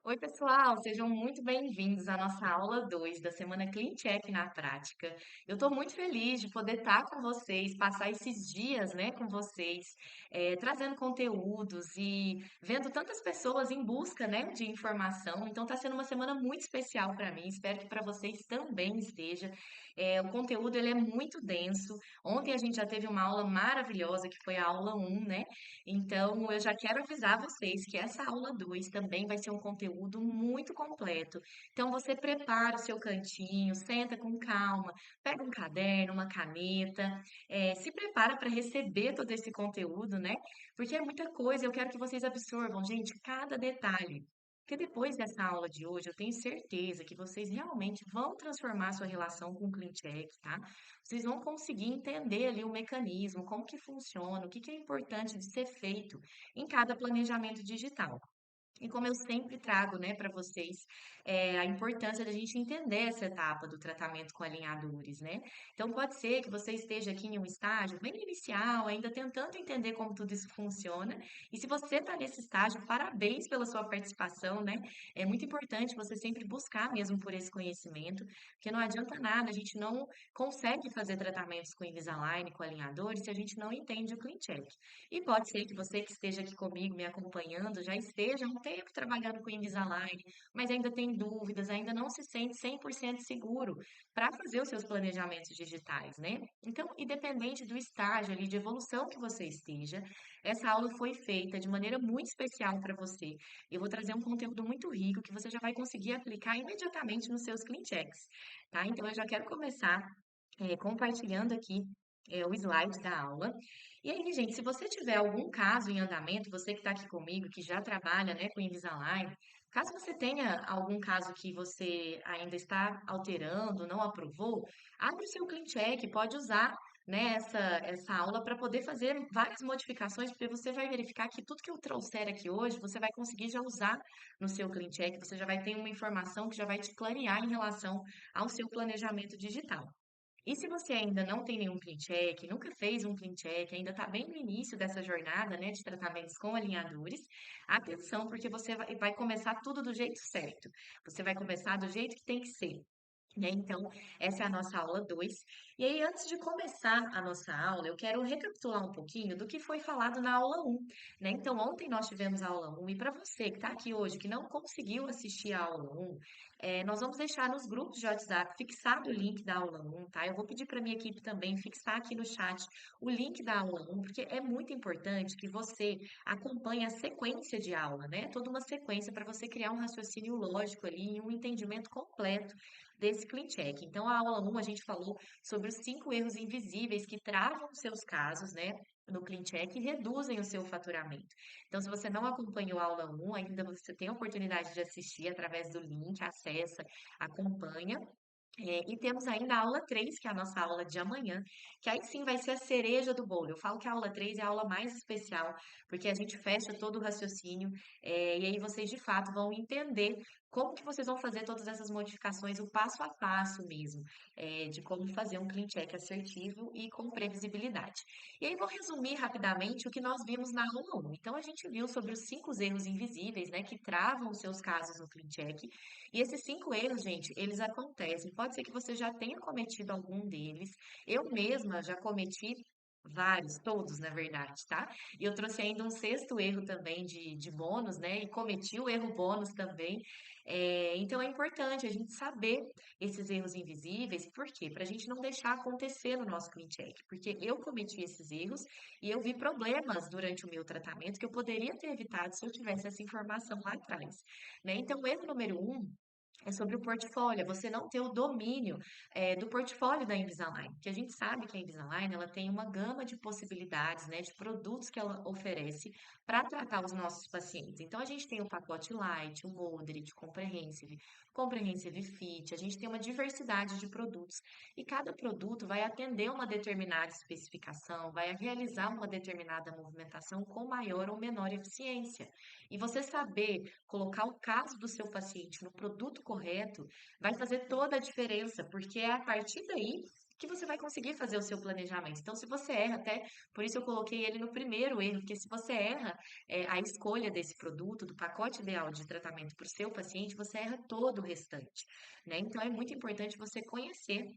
Oi, pessoal, sejam muito bem-vindos à nossa aula 2 da semana Clean Check na prática. Eu estou muito feliz de poder estar com vocês, passar esses dias, né, com vocês, trazendo conteúdos e vendo tantas pessoas em busca, né, de informação. Então, está sendo uma semana muito especial para mim. Espero que para vocês também esteja. O conteúdo ele é muito denso. Ontem a gente já teve uma aula maravilhosa, que foi a aula um, né? Então, eu já quero avisar vocês que essa aula 2 também vai ser um conteúdo muito completo. Então, você prepara o seu cantinho, senta com calma, pega um caderno, uma caneta, se prepara para receber todo esse conteúdo, né? Porque é muita coisa, eu quero que vocês absorvam, gente, cada detalhe. Porque depois dessa aula de hoje, eu tenho certeza que vocês realmente vão transformar sua relação com o Clean Check, tá? Vocês vão conseguir entender ali o mecanismo, como que funciona, o que que é importante de ser feito em cada planejamento digital. E como eu sempre trago, né, para vocês, a importância da gente entender essa etapa do tratamento com alinhadores, né? Então, pode ser que você esteja aqui em um estágio bem inicial, ainda tentando entender como tudo isso funciona. E se você está nesse estágio, parabéns pela sua participação, né? É muito importante você sempre buscar mesmo por esse conhecimento, porque não adianta nada, a gente não consegue fazer tratamentos com Invisalign, com alinhadores, se a gente não entende o Clean Check. E pode ser que você que esteja aqui comigo, me acompanhando, já esteja há um tempo trabalhando com Invisalign, mas ainda tem dúvidas, ainda não se sente 100% seguro para fazer os seus planejamentos digitais, né? Então, independente do estágio ali de evolução que você esteja, essa aula foi feita de maneira muito especial para você. Eu vou trazer um conteúdo muito rico que você já vai conseguir aplicar imediatamente nos seus clean checks, tá? Então, eu já quero começar compartilhando aqui o slide da aula. E aí, gente, se você tiver algum caso em andamento, você que está aqui comigo, que já trabalha, né, com Invisalign, caso você tenha algum caso que você ainda está alterando, não aprovou, abre o seu Clean Check, pode usar, né, essa aula para poder fazer várias modificações, porque você vai verificar que tudo que eu trouxer aqui hoje, você vai conseguir já usar no seu Clean Check, você já vai ter uma informação que já vai te clarear em relação ao seu planejamento digital. E se você ainda não tem nenhum clean check, nunca fez um clean check, ainda está bem no início dessa jornada, né, de tratamentos com alinhadores, atenção, porque você vai começar tudo do jeito certo. Você vai começar do jeito que tem que ser. Né? Então, essa é a nossa aula 2. E aí, antes de começar a nossa aula, eu quero recapitular um pouquinho do que foi falado na aula um, né? Então, ontem nós tivemos a aula um, e para você que está aqui hoje, que não conseguiu assistir a aula um, nós vamos deixar nos grupos de WhatsApp fixado o link da aula um, tá? Eu vou pedir para minha equipe também fixar aqui no chat o link da aula um, porque é muito importante que você acompanhe a sequência de aula, né? Toda uma sequência para você criar um raciocínio lógico ali e um entendimento completo desse clean check. Então, a aula um a gente falou sobre os 5 erros invisíveis que travam os seus casos, né? No clean check e reduzem o seu faturamento. Então, se você não acompanhou a aula um, ainda você tem a oportunidade de assistir através do link, acessa, acompanha. E temos ainda a aula 3, que é a nossa aula de amanhã, que aí sim vai ser a cereja do bolo. Eu falo que a aula 3 é a aula mais especial, porque a gente fecha todo o raciocínio, e aí vocês de fato vão entender como que vocês vão fazer todas essas modificações, o passo a passo mesmo, de como fazer um clean check assertivo e com previsibilidade. E aí vou resumir rapidamente o que nós vimos na aula 1. Então a gente viu sobre os 5 erros invisíveis, né, que travam os seus casos no clean check, e esses 5 erros, gente, eles acontecem. Pode ser que você já tenha cometido algum deles. Eu mesma já cometi vários, todos, na verdade, tá? E eu trouxe ainda um sexto erro também de bônus, né? E cometi o erro bônus também. Então é importante a gente saber esses erros invisíveis, por quê? Para a gente não deixar acontecer no nosso clean check. Porque eu cometi esses erros e eu vi problemas durante o meu tratamento que eu poderia ter evitado se eu tivesse essa informação lá atrás, né? Então, o erro número um é sobre o portfólio, é você não ter o domínio do portfólio da Invisalign, porque a gente sabe que a Invisalign ela tem uma gama de possibilidades, né, de produtos que ela oferece para tratar os nossos pacientes. Então, a gente tem o pacote Light, o Moderate, Comprehensive, Comprehensive Fit, a gente tem uma diversidade de produtos e cada produto vai atender uma determinada especificação, vai realizar uma determinada movimentação com maior ou menor eficiência. E você saber colocar o caso do seu paciente no produto correto vai fazer toda a diferença, porque é a partir daí que você vai conseguir fazer o seu planejamento. Então, se você erra, até por isso eu coloquei ele no primeiro erro, porque se você erra a escolha desse produto, do pacote ideal de tratamento para o seu paciente, você erra todo o restante, né? Então, é muito importante você conhecer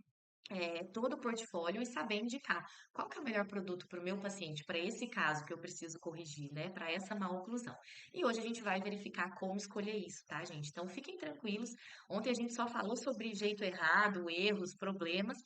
todo o portfólio e saber indicar qual que é o melhor produto para o meu paciente, para esse caso que eu preciso corrigir, né? Para essa má oclusão. E hoje a gente vai verificar como escolher isso, tá, gente? Então fiquem tranquilos. Ontem a gente só falou sobre jeito errado, erros, problemas.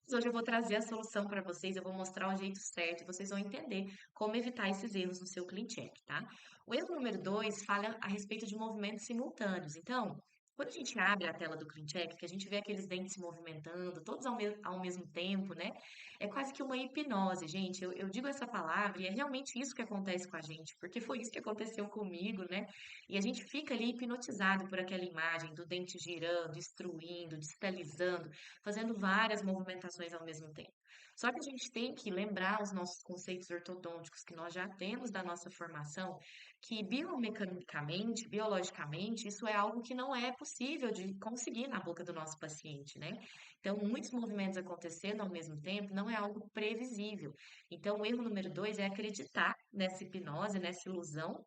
Mas hoje eu vou trazer a solução para vocês, eu vou mostrar o jeito certo e vocês vão entender como evitar esses erros no seu clean check, tá? O erro número 2 fala a respeito de movimentos simultâneos. Então, quando a gente abre a tela do CleanCheck, que a gente vê aqueles dentes se movimentando, todos ao mesmo tempo, né? É quase que uma hipnose, gente. Eu digo essa palavra e é realmente isso que acontece com a gente, porque foi isso que aconteceu comigo, né? E a gente fica ali hipnotizado por aquela imagem do dente girando, extruindo, distalizando, fazendo várias movimentações ao mesmo tempo. Só que a gente tem que lembrar os nossos conceitos ortodônticos que nós já temos da nossa formação, que biomecanicamente, biologicamente, isso é algo que não é possível de conseguir na boca do nosso paciente, né? Então, muitos movimentos acontecendo ao mesmo tempo não é algo previsível. Então, o erro número 2 é acreditar nessa hipnose, nessa ilusão,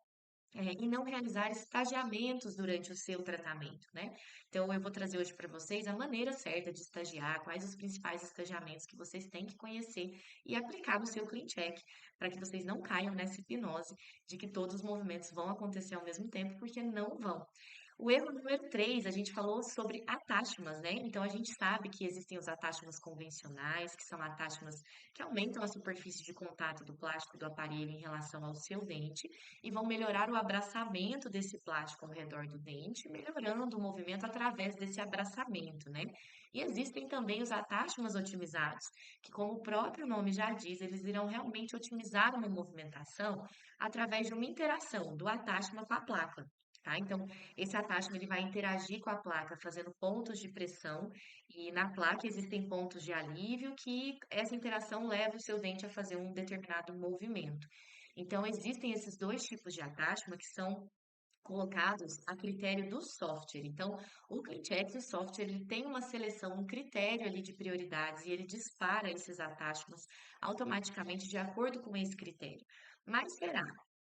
e não realizar estagiamentos durante o seu tratamento, né? Então, eu vou trazer hoje para vocês a maneira certa de estagiar, quais os principais estagiamentos que vocês têm que conhecer e aplicar no seu clean check, para que vocês não caiam nessa hipnose de que todos os movimentos vão acontecer ao mesmo tempo, porque não vão. O erro número 3, a gente falou sobre atáchimas, né? Então, a gente sabe que existem os atáchimas convencionais, que são atáchimas que aumentam a superfície de contato do plástico do aparelho em relação ao seu dente e vão melhorar o abraçamento desse plástico ao redor do dente, melhorando o movimento através desse abraçamento, né? E existem também os atáchimas otimizados, que, como o próprio nome já diz, eles irão realmente otimizar uma movimentação através de uma interação do atáchima com a placa. Tá? Então, esse attachment ele vai interagir com a placa, fazendo pontos de pressão, e na placa existem pontos de alívio que essa interação leva o seu dente a fazer um determinado movimento. Então, existem esses dois tipos de attachment que são colocados a critério do software. Então, o CleanCheck, o software, ele tem uma seleção, um critério ali de prioridades e ele dispara esses attachments automaticamente de acordo com esse critério. Mas será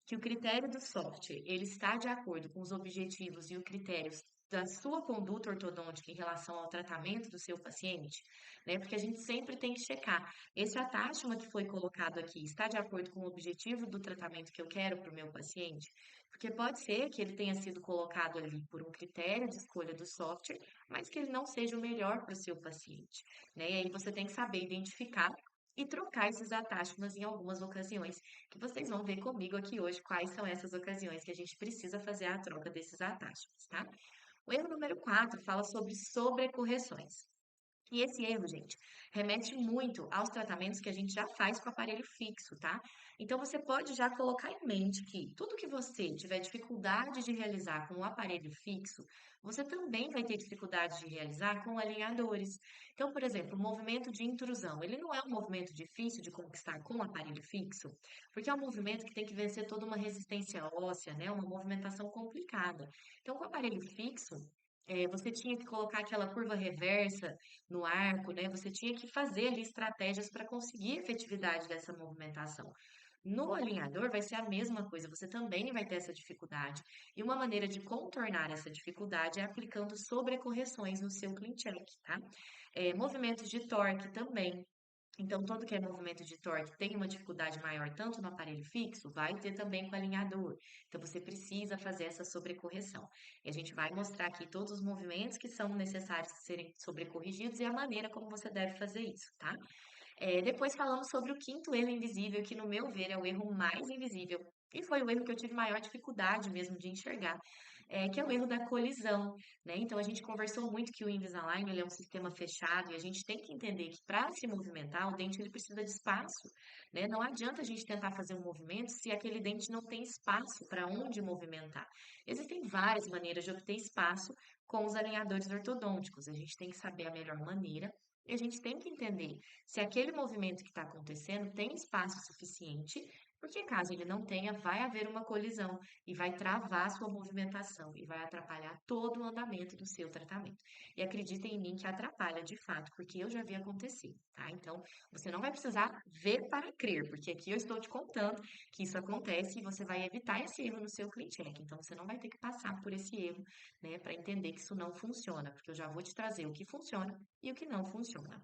que o critério do software, ele está de acordo com os objetivos e os critérios da sua conduta ortodôntica em relação ao tratamento do seu paciente, né? Porque a gente sempre tem que checar, esse attachment que foi colocado aqui está de acordo com o objetivo do tratamento que eu quero para o meu paciente? Porque pode ser que ele tenha sido colocado ali por um critério de escolha do software, mas que ele não seja o melhor para o seu paciente, né? E aí você tem que saber identificar e trocar esses attachments em algumas ocasiões, que vocês vão ver comigo aqui hoje quais são essas ocasiões que a gente precisa fazer a troca desses attachments, tá? O erro número 4 fala sobre sobrecorreções. E esse erro, gente, remete muito aos tratamentos que a gente já faz com o aparelho fixo, tá? Então você pode já colocar em mente que tudo que você tiver dificuldade de realizar com o aparelho fixo, você também vai ter dificuldade de realizar com alinhadores. Então, por exemplo, o movimento de intrusão, ele não é um movimento difícil de conquistar com o aparelho fixo, porque é um movimento que tem que vencer toda uma resistência óssea, né? Uma movimentação complicada. Então, com o aparelho fixo, você tinha que colocar aquela curva reversa no arco, né? Você tinha que fazer ali estratégias para conseguir a efetividade dessa movimentação. No alinhador vai ser a mesma coisa, você também vai ter essa dificuldade. E uma maneira de contornar essa dificuldade é aplicando sobrecorreções no seu clean check, tá? Movimentos de torque também. Então, todo que é movimento de torque tem uma dificuldade maior tanto no aparelho fixo, vai ter também com o alinhador. Então, você precisa fazer essa sobrecorreção. E a gente vai mostrar aqui todos os movimentos que são necessários serem sobrecorrigidos e a maneira como você deve fazer isso, tá? Depois falamos sobre o quinto erro invisível, que no meu ver é o erro mais invisível. E foi o erro que eu tive maior dificuldade mesmo de enxergar, que é o erro da colisão, né? Então a gente conversou muito que o Invisalign ele é um sistema fechado e a gente tem que entender que para se movimentar o dente ele precisa de espaço, né? Não adianta a gente tentar fazer um movimento se aquele dente não tem espaço para onde movimentar. Existem várias maneiras de obter espaço com os alinhadores ortodônticos. A gente tem que saber a melhor maneira e a gente tem que entender se aquele movimento que está acontecendo tem espaço suficiente porque caso ele não tenha, vai haver uma colisão e vai travar a sua movimentação e vai atrapalhar todo o andamento do seu tratamento. E acreditem em mim que atrapalha de fato, porque eu já vi acontecer, tá? Então, você não vai precisar ver para crer, porque aqui eu estou te contando que isso acontece e você vai evitar esse erro no seu clean check. Então, você não vai ter que passar por esse erro, né, para entender que isso não funciona, porque eu já vou te trazer o que funciona e o que não funciona.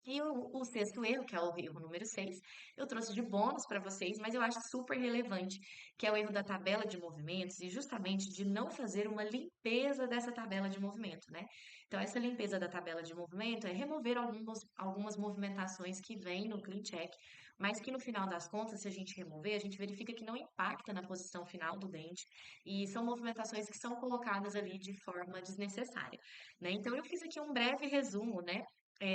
E o sexto erro, que é o erro número 6, eu trouxe de bônus para vocês, mas eu acho super relevante, que é o erro da tabela de movimentos e justamente de não fazer uma limpeza dessa tabela de movimento, né? Então, essa limpeza da tabela de movimento é remover algumas movimentações que vêm no clean check, mas que no final das contas, se a gente remover, a gente verifica que não impacta na posição final do dente e são movimentações que são colocadas ali de forma desnecessária, né? Então, eu fiz aqui um breve resumo, né?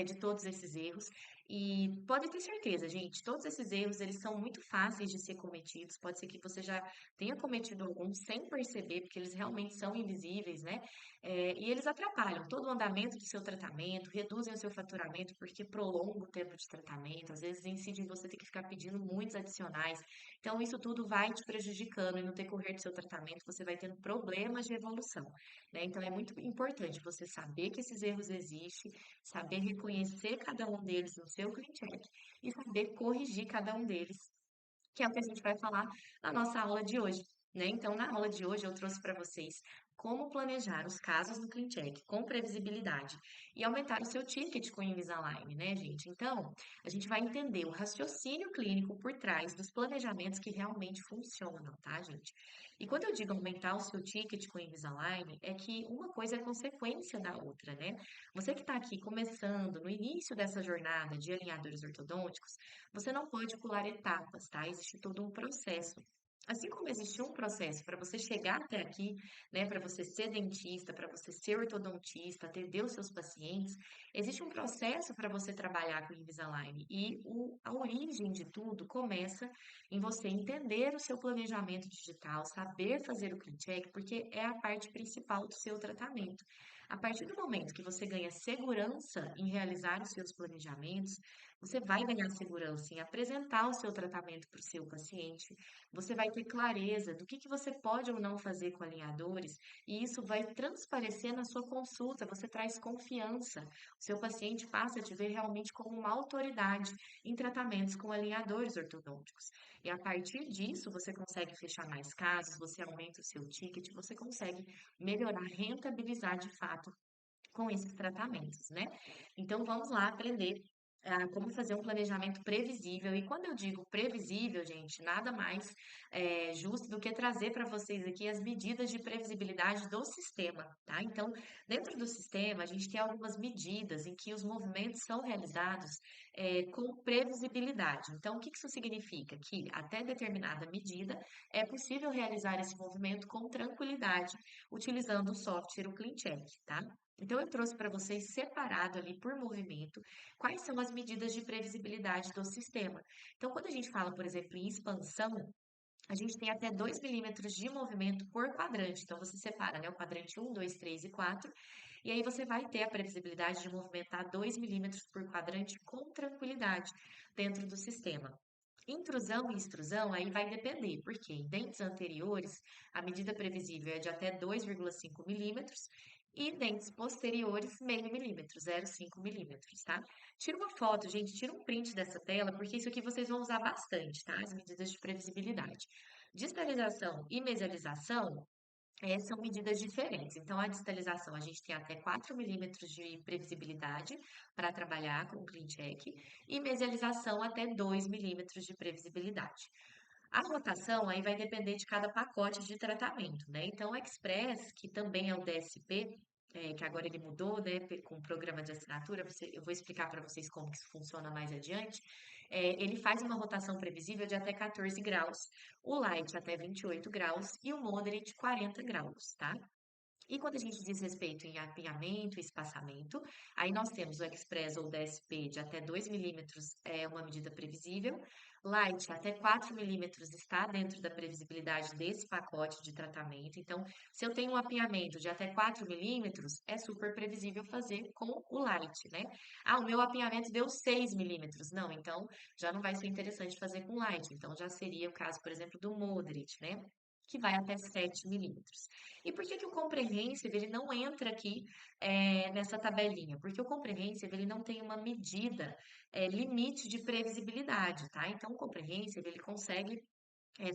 De todos esses erros. E pode ter certeza, gente, todos esses erros, eles são muito fáceis de ser cometidos. Pode ser que você já tenha cometido alguns sem perceber, porque eles realmente são invisíveis, né? E eles atrapalham todo o andamento do seu tratamento, reduzem o seu faturamento, porque prolongam o tempo de tratamento, às vezes incide em você ter que ficar pedindo muitos adicionais. Então, isso tudo vai te prejudicando e no decorrer do seu tratamento, você vai tendo problemas de evolução, né? Então, é muito importante você saber que esses erros existem, saber reconhecer cada um deles no seu clean check e saber corrigir cada um deles, que é o que a gente vai falar na nossa aula de hoje, né? Então, na aula de hoje eu trouxe para vocês como planejar os casos do Clean Check com previsibilidade e aumentar o seu ticket com o Invisalign, né, gente? Então, a gente vai entender o raciocínio clínico por trás dos planejamentos que realmente funcionam, tá, gente? E quando eu digo aumentar o seu ticket com o Invisalign, é que uma coisa é consequência da outra, né? Você que está aqui começando, no início dessa jornada de alinhadores ortodônticos, você não pode pular etapas, tá? Existe todo um processo. Assim como existe um processo para você chegar até aqui, né, para você ser dentista, para você ser ortodontista, atender os seus pacientes, existe um processo para você trabalhar com o Invisalign. E a origem de tudo começa em você entender o seu planejamento digital, saber fazer o clean check, porque é a parte principal do seu tratamento. A partir do momento que você ganha segurança em realizar os seus planejamentos, você vai ganhar segurança em apresentar o seu tratamento para o seu paciente, você vai ter clareza do que você pode ou não fazer com alinhadores, e isso vai transparecer na sua consulta, você traz confiança. O seu paciente passa a te ver realmente como uma autoridade em tratamentos com alinhadores ortodônticos. E a partir disso, você consegue fechar mais casos, você aumenta o seu ticket, você consegue melhorar, rentabilizar de fato com esses tratamentos, né? Então vamos lá aprender como fazer um planejamento previsível. E quando eu digo previsível, gente, nada mais justo do que trazer para vocês aqui as medidas de previsibilidade do sistema, tá? Então, dentro do sistema, a gente tem algumas medidas em que os movimentos são realizados com previsibilidade. Então, o que isso significa? Que até determinada medida é possível realizar esse movimento com tranquilidade, utilizando o software, o CleanCheck, tá? Então, eu trouxe para vocês separado ali por movimento quais são as medidas de previsibilidade do sistema. Então, quando a gente fala, por exemplo, em expansão, a gente tem até 2 milímetros de movimento por quadrante. Então, você separa, né, o quadrante um, 2, 3 e 4, e aí você vai ter a previsibilidade de movimentar 2 milímetros por quadrante com tranquilidade dentro do sistema. Intrusão e extrusão aí vai depender, porque em dentes anteriores a medida previsível é de até 2,5 milímetros e dentes posteriores meio milímetro, 0,5 milímetros, tá? Tira uma foto, gente, tira um print dessa tela, porque isso aqui vocês vão usar bastante, tá? As medidas de previsibilidade. Distalização e mesialização são medidas diferentes. Então, a distalização, a gente tem até 4 milímetros de previsibilidade para trabalhar com o clean check, e mesialização até 2 milímetros de previsibilidade. A rotação aí vai depender de cada pacote de tratamento, né? Então, o Express, que também é o DSP, que agora ele mudou, né, com o programa de assinatura, eu vou explicar para vocês como que isso funciona mais adiante. Ele faz uma rotação previsível de até 14 graus, o Light até 28 graus e o Moderate 40 graus, tá? E quando a gente diz respeito em apinhamento e espaçamento, aí nós temos o Express ou DSP de até 2 milímetros, é uma medida previsível. Light, até 4 milímetros está dentro da previsibilidade desse pacote de tratamento. Então, se eu tenho um apinhamento de até 4 milímetros, é super previsível fazer com o Light, né? Ah, o meu apinhamento deu 6 milímetros. Não, então já não vai ser interessante fazer com Light. Então, já seria o caso, por exemplo, do Moderate, né? Que vai até 7 milímetros. E por que que o comprehensive ele não entra aqui nessa tabelinha? Porque o comprehensive ele não tem uma medida limite de previsibilidade, tá? Então, o comprehensive ele consegue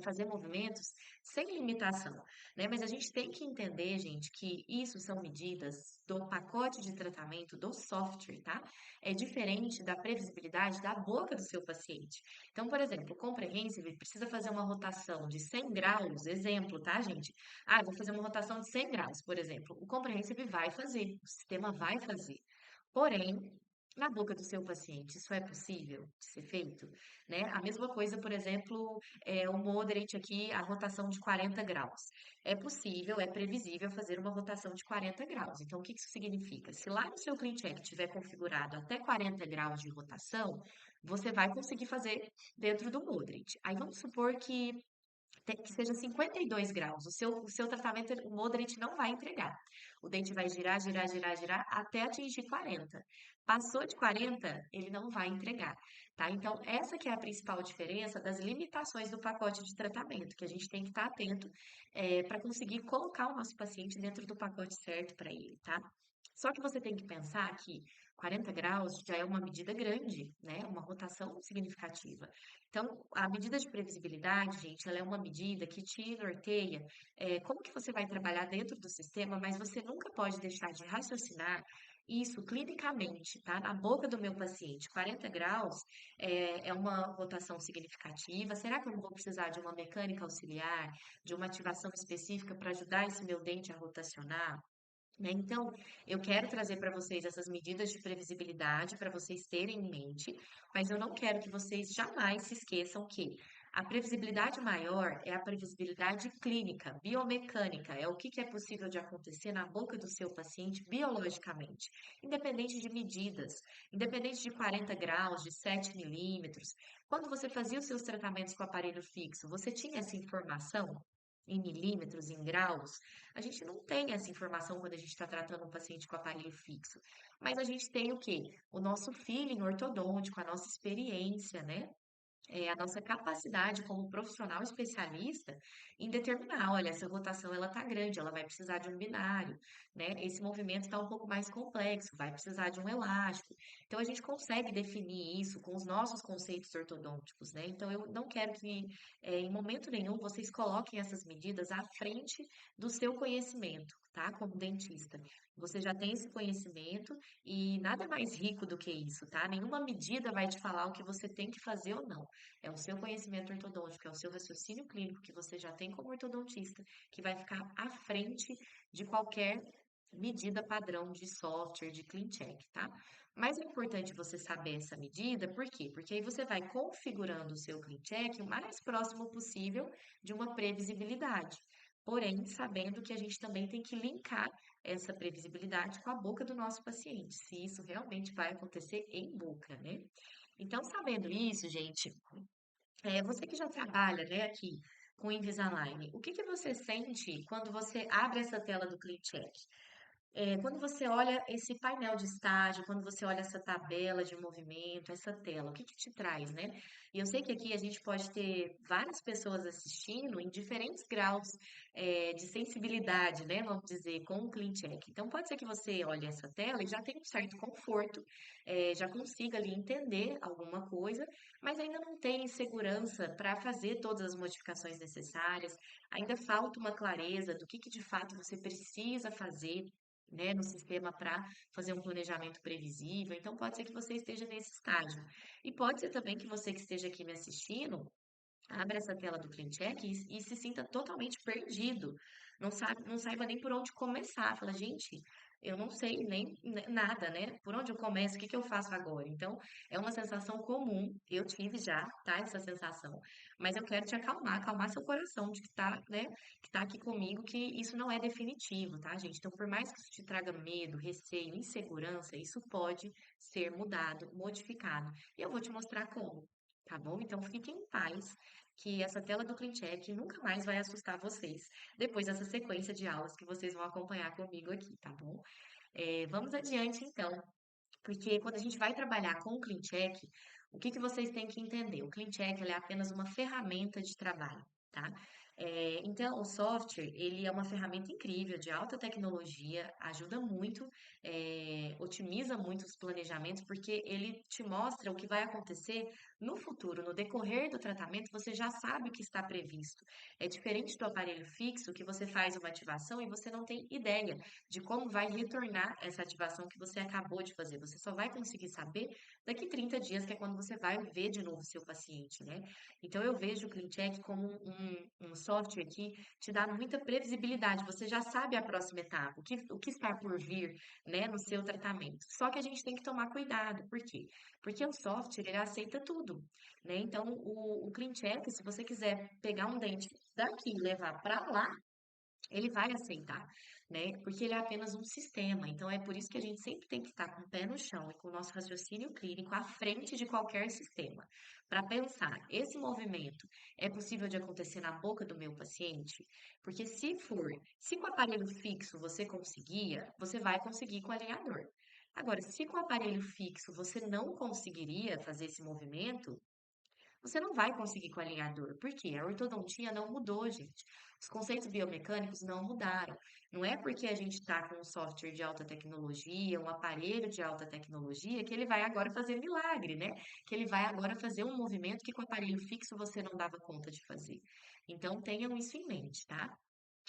fazer movimentos sem limitação, né? Mas a gente tem que entender, gente, que isso são medidas do pacote de tratamento do software, tá? É diferente da previsibilidade da boca do seu paciente. Então, por exemplo, o comprehensive precisa fazer uma rotação de 100 graus, exemplo, tá, gente? Ah, eu vou fazer uma rotação de 100 graus, por exemplo. O comprehensive vai fazer, o sistema vai fazer. Porém, na boca do seu paciente, isso é possível de ser feito, né? A mesma coisa, por exemplo, o moderate aqui, a rotação de 40 graus. É possível, é previsível fazer uma rotação de 40 graus. Então, o que isso significa? Se lá no seu CleanCheck tiver configurado até 40 graus de rotação, você vai conseguir fazer dentro do moderate. Aí vamos supor que seja 52 graus. O seu tratamento, o moderate não vai entregar. O dente vai girar, girar, girar, girar até atingir 40. Passou de 40, ele não vai entregar, tá? Então, essa que é a principal diferença das limitações do pacote de tratamento, que a gente tem que estar atento para conseguir colocar o nosso paciente dentro do pacote certo para ele, tá? Só que você tem que pensar que 40 graus já é uma medida grande, né? Uma rotação significativa. Então, a medida de previsibilidade, gente, ela é uma medida que te norteia como que você vai trabalhar dentro do sistema, mas você nunca pode deixar de raciocinar isso clinicamente, tá? Na boca do meu paciente, 40 graus é uma rotação significativa. Será que eu não vou precisar de uma mecânica auxiliar, de uma ativação específica para ajudar esse meu dente a rotacionar? Né? Então, eu quero trazer para vocês essas medidas de previsibilidade para vocês terem em mente, mas eu não quero que vocês jamais se esqueçam que a previsibilidade maior é a previsibilidade clínica, biomecânica, é o que é possível de acontecer na boca do seu paciente biologicamente, independente de medidas, independente de 40 graus, de 7 milímetros. Quando você fazia os seus tratamentos com aparelho fixo, você tinha essa informação? Em milímetros, em graus, a gente não tem essa informação quando a gente está tratando um paciente com aparelho fixo. Mas a gente tem o quê? O nosso feeling ortodôntico, a nossa experiência, né? A nossa capacidade como profissional especialista em determinar, olha, essa rotação ela tá grande, ela vai precisar de um binário, né? Esse movimento está um pouco mais complexo, vai precisar de um elástico. Então a gente consegue definir isso com os nossos conceitos ortodônticos, né? Então eu não quero que em momento nenhum vocês coloquem essas medidas à frente do seu conhecimento, tá? Como dentista. Você já tem esse conhecimento e nada mais rico do que isso, tá? Nenhuma medida vai te falar o que você tem que fazer ou não. É o seu conhecimento ortodôntico, é o seu raciocínio clínico que você já tem como ortodontista, que vai ficar à frente de qualquer medida padrão de software, de clean check, tá? Mas é importante você saber essa medida, por quê? Porque aí você vai configurando o seu clean check o mais próximo possível de uma previsibilidade. Porém, sabendo que a gente também tem que linkar essa previsibilidade com a boca do nosso paciente, se isso realmente vai acontecer em boca, né? Então, sabendo isso, gente, você que já trabalha, né, aqui com Invisalign, o que que você sente quando você abre essa tela do ClickCheck? Quando você olha esse painel de estágio, quando você olha essa tabela de movimento, essa tela, o que que te traz, né? E eu sei que aqui a gente pode ter várias pessoas assistindo em diferentes graus, de sensibilidade, né? Vamos dizer, com o CleanCheck. Então, pode ser que você olhe essa tela e já tenha um certo conforto, já consiga ali entender alguma coisa, mas ainda não tem segurança para fazer todas as modificações necessárias, ainda falta uma clareza do que de fato você precisa fazer, né, no sistema para fazer um planejamento previsível. Então, pode ser que você esteja nesse estágio. E pode ser também que você que esteja aqui me assistindo, abra essa tela do CleanCheck e se sinta totalmente perdido, não saiba nem por onde começar. Fala, gente, eu não sei nem nada, né? Por onde eu começo? O que que eu faço agora? Então, é uma sensação comum. Eu tive já, tá? Essa sensação. Mas eu quero te acalmar, acalmar seu coração de que tá, né? Que tá aqui comigo, que isso não é definitivo, tá, gente? Então, por mais que isso te traga medo, receio, insegurança, isso pode ser mudado, modificado. E eu vou te mostrar como, tá bom? Então, fiquem em paz, que essa tela do CleanCheck nunca mais vai assustar vocês, depois dessa sequência de aulas que vocês vão acompanhar comigo aqui, tá bom? Vamos adiante, então. Porque quando a gente vai trabalhar com o Clean Check, o que que vocês têm que entender? O Clean Check, ele é apenas uma ferramenta de trabalho, tá? Então, o software, ele é uma ferramenta incrível, de alta tecnologia, ajuda muito, otimiza muito os planejamentos, porque ele te mostra o que vai acontecer no futuro, no decorrer do tratamento, você já sabe o que está previsto. É diferente do aparelho fixo, que você faz uma ativação e você não tem ideia de como vai retornar essa ativação que você acabou de fazer. Você só vai conseguir saber daqui 30 dias, que é quando você vai ver de novo o seu paciente, né? Então, eu vejo o CleanCheck como um software que te dá muita previsibilidade. Você já sabe a próxima etapa, o que está por vir, né, no seu tratamento. Só que a gente tem que tomar cuidado. Por quê? Porque o software, ele aceita tudo, né? Então, o CleanCheck, se você quiser pegar um dente daqui e levar para lá, ele vai aceitar, né? Porque ele é apenas um sistema. Então é por isso que a gente sempre tem que estar com o pé no chão e com o nosso raciocínio clínico à frente de qualquer sistema, para pensar, esse movimento é possível de acontecer na boca do meu paciente? Porque se for, se com o aparelho fixo você conseguia, você vai conseguir com o alinhador. Agora, se com o aparelho fixo você não conseguiria fazer esse movimento, você não vai conseguir com o alinhador. Por quê? A ortodontia não mudou, gente. Os conceitos biomecânicos não mudaram. Não é porque a gente está com um software de alta tecnologia, um aparelho de alta tecnologia, que ele vai agora fazer milagre, né? Que ele vai agora fazer um movimento que com o aparelho fixo você não dava conta de fazer. Então tenham isso em mente, tá?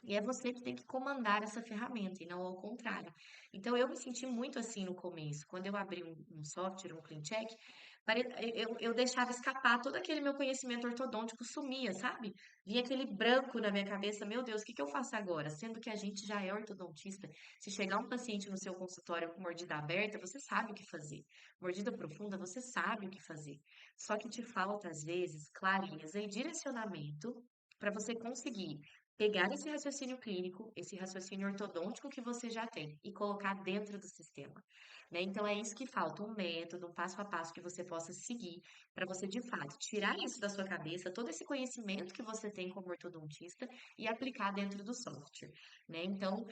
E é você que tem que comandar essa ferramenta e não ao contrário. Então, eu me senti muito assim no começo. Quando eu abri um software, um CleanCheck, eu deixava escapar todo aquele meu conhecimento ortodôntico, sumia, sabe? Vinha aquele branco na minha cabeça, meu Deus, o que que eu faço agora? Sendo que a gente já é ortodontista. Se chegar um paciente no seu consultório com mordida aberta, você sabe o que fazer. Mordida profunda, você sabe o que fazer. Só que te falta, às vezes, clareza e direcionamento para você conseguir pegar esse raciocínio clínico, esse raciocínio ortodôntico que você já tem e colocar dentro do sistema, né? Então é isso que falta, um método, um passo a passo que você possa seguir para você de fato tirar isso da sua cabeça, todo esse conhecimento que você tem como ortodontista e aplicar dentro do software, né? Então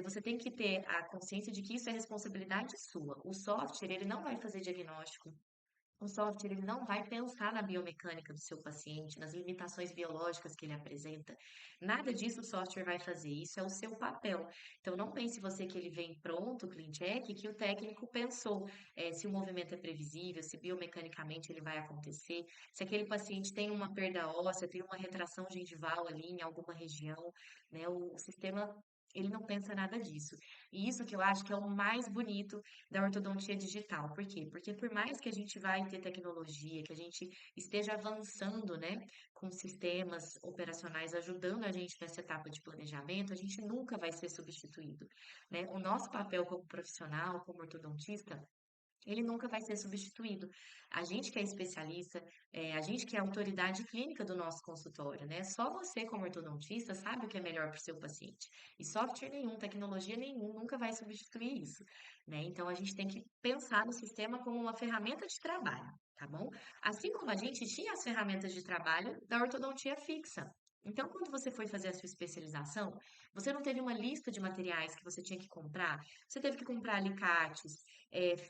você tem que ter a consciência de que isso é responsabilidade sua. O software ele não vai fazer diagnóstico, o software ele não vai pensar na biomecânica do seu paciente, nas limitações biológicas que ele apresenta. Nada disso o software vai fazer. Isso é o seu papel. Então não pense você que ele vem pronto, clean check, que o técnico pensou se o movimento é previsível, se biomecanicamente ele vai acontecer, se aquele paciente tem uma perda óssea, tem uma retração gengival ali em alguma região, né? O sistema ele não pensa nada disso. E isso que eu acho que é o mais bonito da ortodontia digital. Por quê? Porque por mais que a gente vai ter tecnologia, que a gente esteja avançando, né, com sistemas operacionais ajudando a gente nessa etapa de planejamento, a gente nunca vai ser substituído, né? O nosso papel como profissional, como ortodontista, ele nunca vai ser substituído. A gente que é especialista, a gente que é a autoridade clínica do nosso consultório, né? Só você, como ortodontista, sabe o que é melhor para o seu paciente. E software nenhum, tecnologia nenhum, nunca vai substituir isso, né? Então, a gente tem que pensar no sistema como uma ferramenta de trabalho, tá bom? Assim como a gente tinha as ferramentas de trabalho da ortodontia fixa. Então, quando você foi fazer a sua especialização, você não teve uma lista de materiais que você tinha que comprar. Você teve que comprar alicates,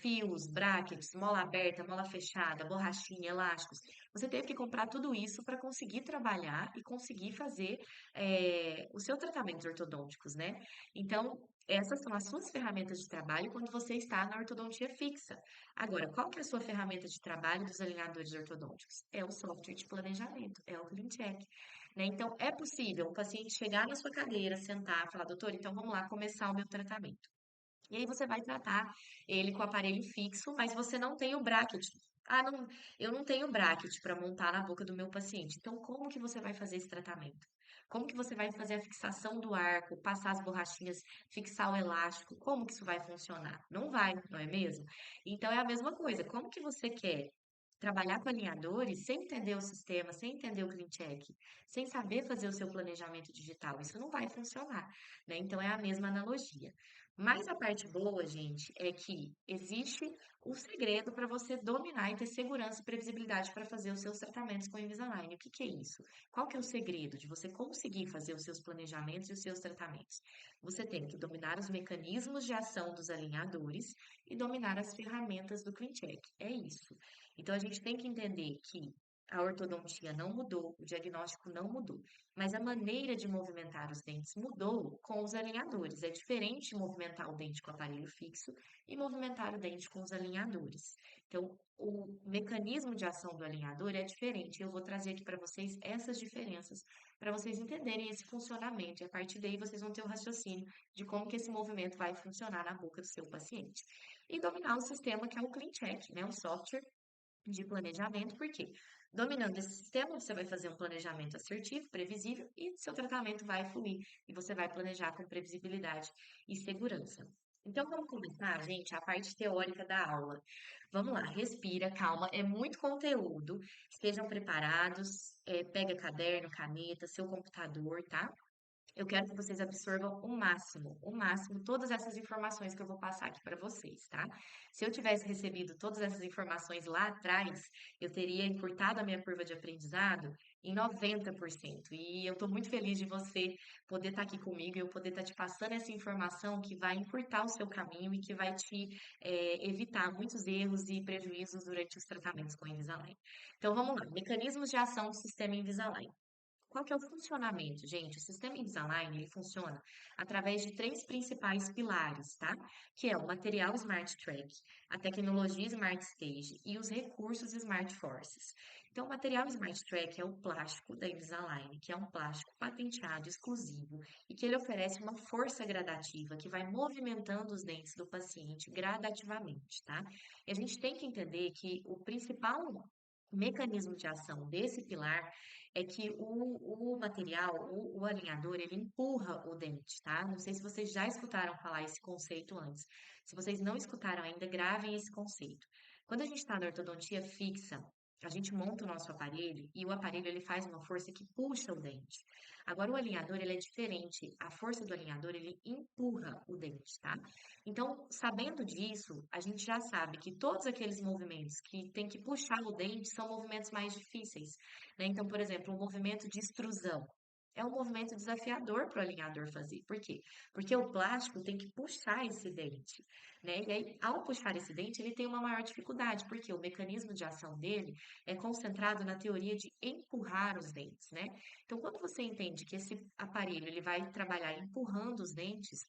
fios, brackets, mola aberta, mola fechada, borrachinha, elásticos. Você teve que comprar tudo isso para conseguir trabalhar e conseguir fazer os seus tratamentos ortodônticos, né? Então, essas são as suas ferramentas de trabalho quando você está na ortodontia fixa. Agora, qual que é a sua ferramenta de trabalho dos alinhadores ortodônticos? É o software de planejamento, é o CleanCheck, né? Então, é possível o paciente chegar na sua cadeira, sentar, falar, doutor, então vamos lá começar o meu tratamento. E aí você vai tratar ele com o aparelho fixo, mas você não tem o bracket. Ah, não, eu não tenho bracket para montar na boca do meu paciente. Então, como que você vai fazer esse tratamento? Como que você vai fazer a fixação do arco, passar as borrachinhas, fixar o elástico? Como que isso vai funcionar? Não vai, não é mesmo? Então é a mesma coisa. Como que você quer trabalhar com alinhadores sem entender o sistema, sem entender o clean check, sem saber fazer o seu planejamento digital? Isso não vai funcionar, né? Então é a mesma analogia. Mas a parte boa, gente, é que existe um segredo para você dominar e ter segurança e previsibilidade para fazer os seus tratamentos com o Invisalign. O que que é isso? Qual que é o segredo de você conseguir fazer os seus planejamentos e os seus tratamentos? Você tem que dominar os mecanismos de ação dos alinhadores e dominar as ferramentas do CleanCheck. É isso. Então a gente tem que entender que a ortodontia não mudou, o diagnóstico não mudou, mas a maneira de movimentar os dentes mudou com os alinhadores. É diferente movimentar o dente com o aparelho fixo e movimentar o dente com os alinhadores. Então, o mecanismo de ação do alinhador é diferente. Eu vou trazer aqui para vocês essas diferenças, para vocês entenderem esse funcionamento, e a partir daí vocês vão ter o raciocínio de como que esse movimento vai funcionar na boca do seu paciente. E dominar o sistema que é o CleanCheck, né? O software de planejamento, porque dominando esse sistema, você vai fazer um planejamento assertivo, previsível, e seu tratamento vai fluir, e você vai planejar com previsibilidade e segurança. Então, vamos começar, gente, a parte teórica da aula. Vamos lá, respira, calma, é muito conteúdo. Estejam preparados, pega caderno, caneta, seu computador, tá? Eu quero que vocês absorvam o máximo, todas essas informações que eu vou passar aqui para vocês, tá? Se eu tivesse recebido todas essas informações lá atrás, eu teria encurtado a minha curva de aprendizado em 90%. E eu estou muito feliz de você poder estar aqui comigo e eu poder estar te passando essa informação que vai encurtar o seu caminho e que vai te evitar muitos erros e prejuízos durante os tratamentos com Invisalign. Então, vamos lá. Mecanismos de ação do sistema Invisalign. Qual que é o funcionamento, gente? O sistema Invisalign, ele funciona através de três principais pilares, tá? Que é o material Smart Track, a tecnologia Smart Stage e os recursos Smart Forces. Então, o material Smart Track é o plástico da Invisalign, que é um plástico patenteado exclusivo e que ele oferece uma força gradativa que vai movimentando os dentes do paciente gradativamente, tá? E a gente tem que entender que o principal mecanismo de ação desse pilar é que o material, o alinhador, ele empurra o dente, tá? Não sei se vocês já escutaram falar esse conceito antes. Se vocês não escutaram ainda, gravem esse conceito. Quando a gente está na ortodontia fixa, a gente monta o nosso aparelho e o aparelho ele faz uma força que puxa o dente. Agora o alinhador ele é diferente. A força do alinhador ele empurra o dente, tá? Então, sabendo disso, a gente já sabe que todos aqueles movimentos que tem que puxar o dente são movimentos mais difíceis, né? Então, por exemplo, um movimento de extrusão. É um movimento desafiador para o alinhador fazer. Por quê? Porque o plástico tem que puxar esse dente, né? E aí, ao puxar esse dente, ele tem uma maior dificuldade, porque o mecanismo de ação dele é concentrado na teoria de empurrar os dentes, né? Então, quando você entende que esse aparelho ele vai trabalhar empurrando os dentes,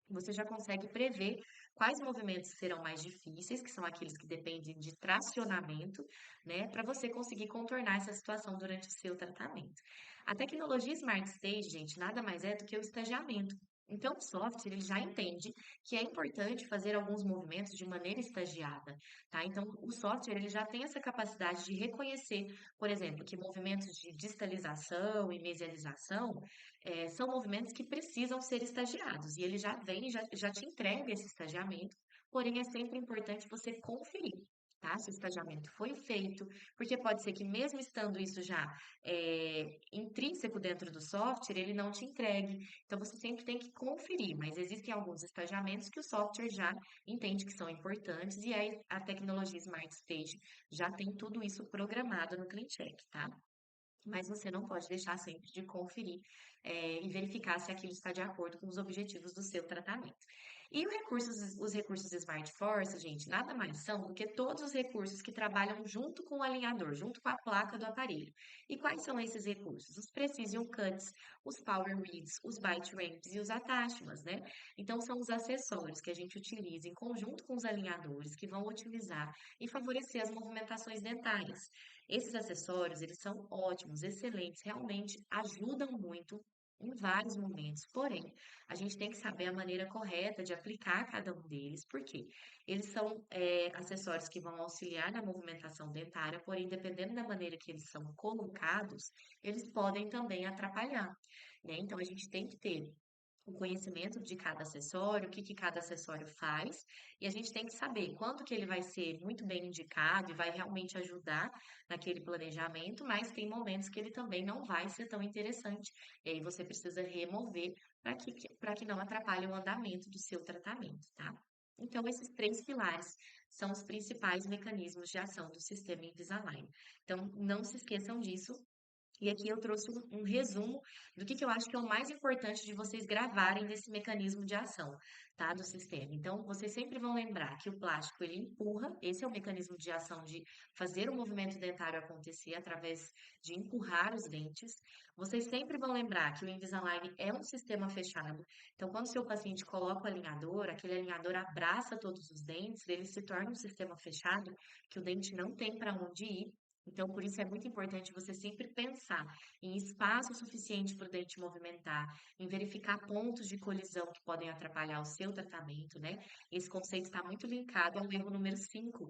você já consegue prever quais movimentos serão mais difíceis, que são aqueles que dependem de tracionamento, né, para você conseguir contornar essa situação durante o seu tratamento. A tecnologia Smart Stage, gente, nada mais é do que o estagiamento. Então, o software ele já entende que é importante fazer alguns movimentos de maneira estagiada, tá? Então, o software ele já tem essa capacidade de reconhecer, por exemplo, que movimentos de distalização e mesialização são movimentos que precisam ser estagiados, e ele já vem, já te entrega esse estagiamento, porém é sempre importante você conferir, tá? Se o estagiamento foi feito, porque pode ser que mesmo estando isso já intrínseco dentro do software, ele não te entregue. Então você sempre tem que conferir, mas existem alguns estagiamentos que o software já entende que são importantes, e aí a tecnologia Smart Stage já tem tudo isso programado no CleanCheck, tá? Mas você não pode deixar sempre de conferir, e verificar se aquilo está de acordo com os objetivos do seu tratamento. E os recursos Smart Force, gente, nada mais são do que todos os recursos que trabalham junto com o alinhador, junto com a placa do aparelho. E quais são esses recursos? Os Precision Cuts, os Power Reads, os Bite Ramps e os Attachments, né? Então, são os acessórios que a gente utiliza em conjunto com os alinhadores que vão otimizar e favorecer as movimentações dentárias. Esses acessórios, eles são ótimos, excelentes, realmente ajudam muito em vários momentos. Porém, a gente tem que saber a maneira correta de aplicar cada um deles, porque eles são acessórios que vão auxiliar na movimentação dentária, porém, dependendo da maneira que eles são colocados, eles podem também atrapalhar, né? Então, a gente tem que ter o conhecimento de cada acessório, o que que cada acessório faz, e a gente tem que saber quando que ele vai ser muito bem indicado e vai realmente ajudar naquele planejamento, mas tem momentos que ele também não vai ser tão interessante. E aí você precisa remover para que não atrapalhe o andamento do seu tratamento, tá? Então, esses três pilares são os principais mecanismos de ação do sistema Invisalign. Então, não se esqueçam disso, e aqui eu trouxe um resumo do que eu acho que é o mais importante de vocês gravarem desse mecanismo de ação, tá? Do sistema. Então, vocês sempre vão lembrar que o plástico ele empurra, esse é o mecanismo de ação de fazer o movimento dentário acontecer através de empurrar os dentes. Vocês sempre vão lembrar que o Invisalign é um sistema fechado. Então, quando o seu paciente coloca o alinhador, aquele alinhador abraça todos os dentes, ele se torna um sistema fechado que o dente não tem para onde ir. Então, por isso é muito importante você sempre pensar em espaço suficiente para o dente movimentar, em verificar pontos de colisão que podem atrapalhar o seu tratamento, né? Esse conceito está muito linkado ao erro número 5,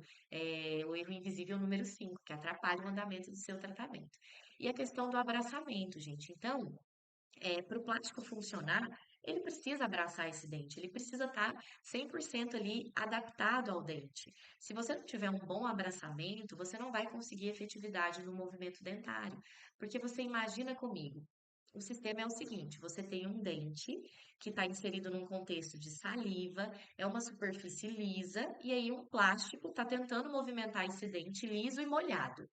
o erro invisível número 5, que atrapalha o andamento do seu tratamento. E a questão do abraçamento, gente. Então, para o plástico funcionar, ele precisa abraçar esse dente, ele precisa estar 100% ali adaptado ao dente. Se você não tiver um bom abraçamento, você não vai conseguir efetividade no movimento dentário, porque você imagina comigo. O sistema é o seguinte: você tem um dente que está inserido num contexto de saliva, é uma superfície lisa, e aí um plástico está tentando movimentar esse dente liso e molhado.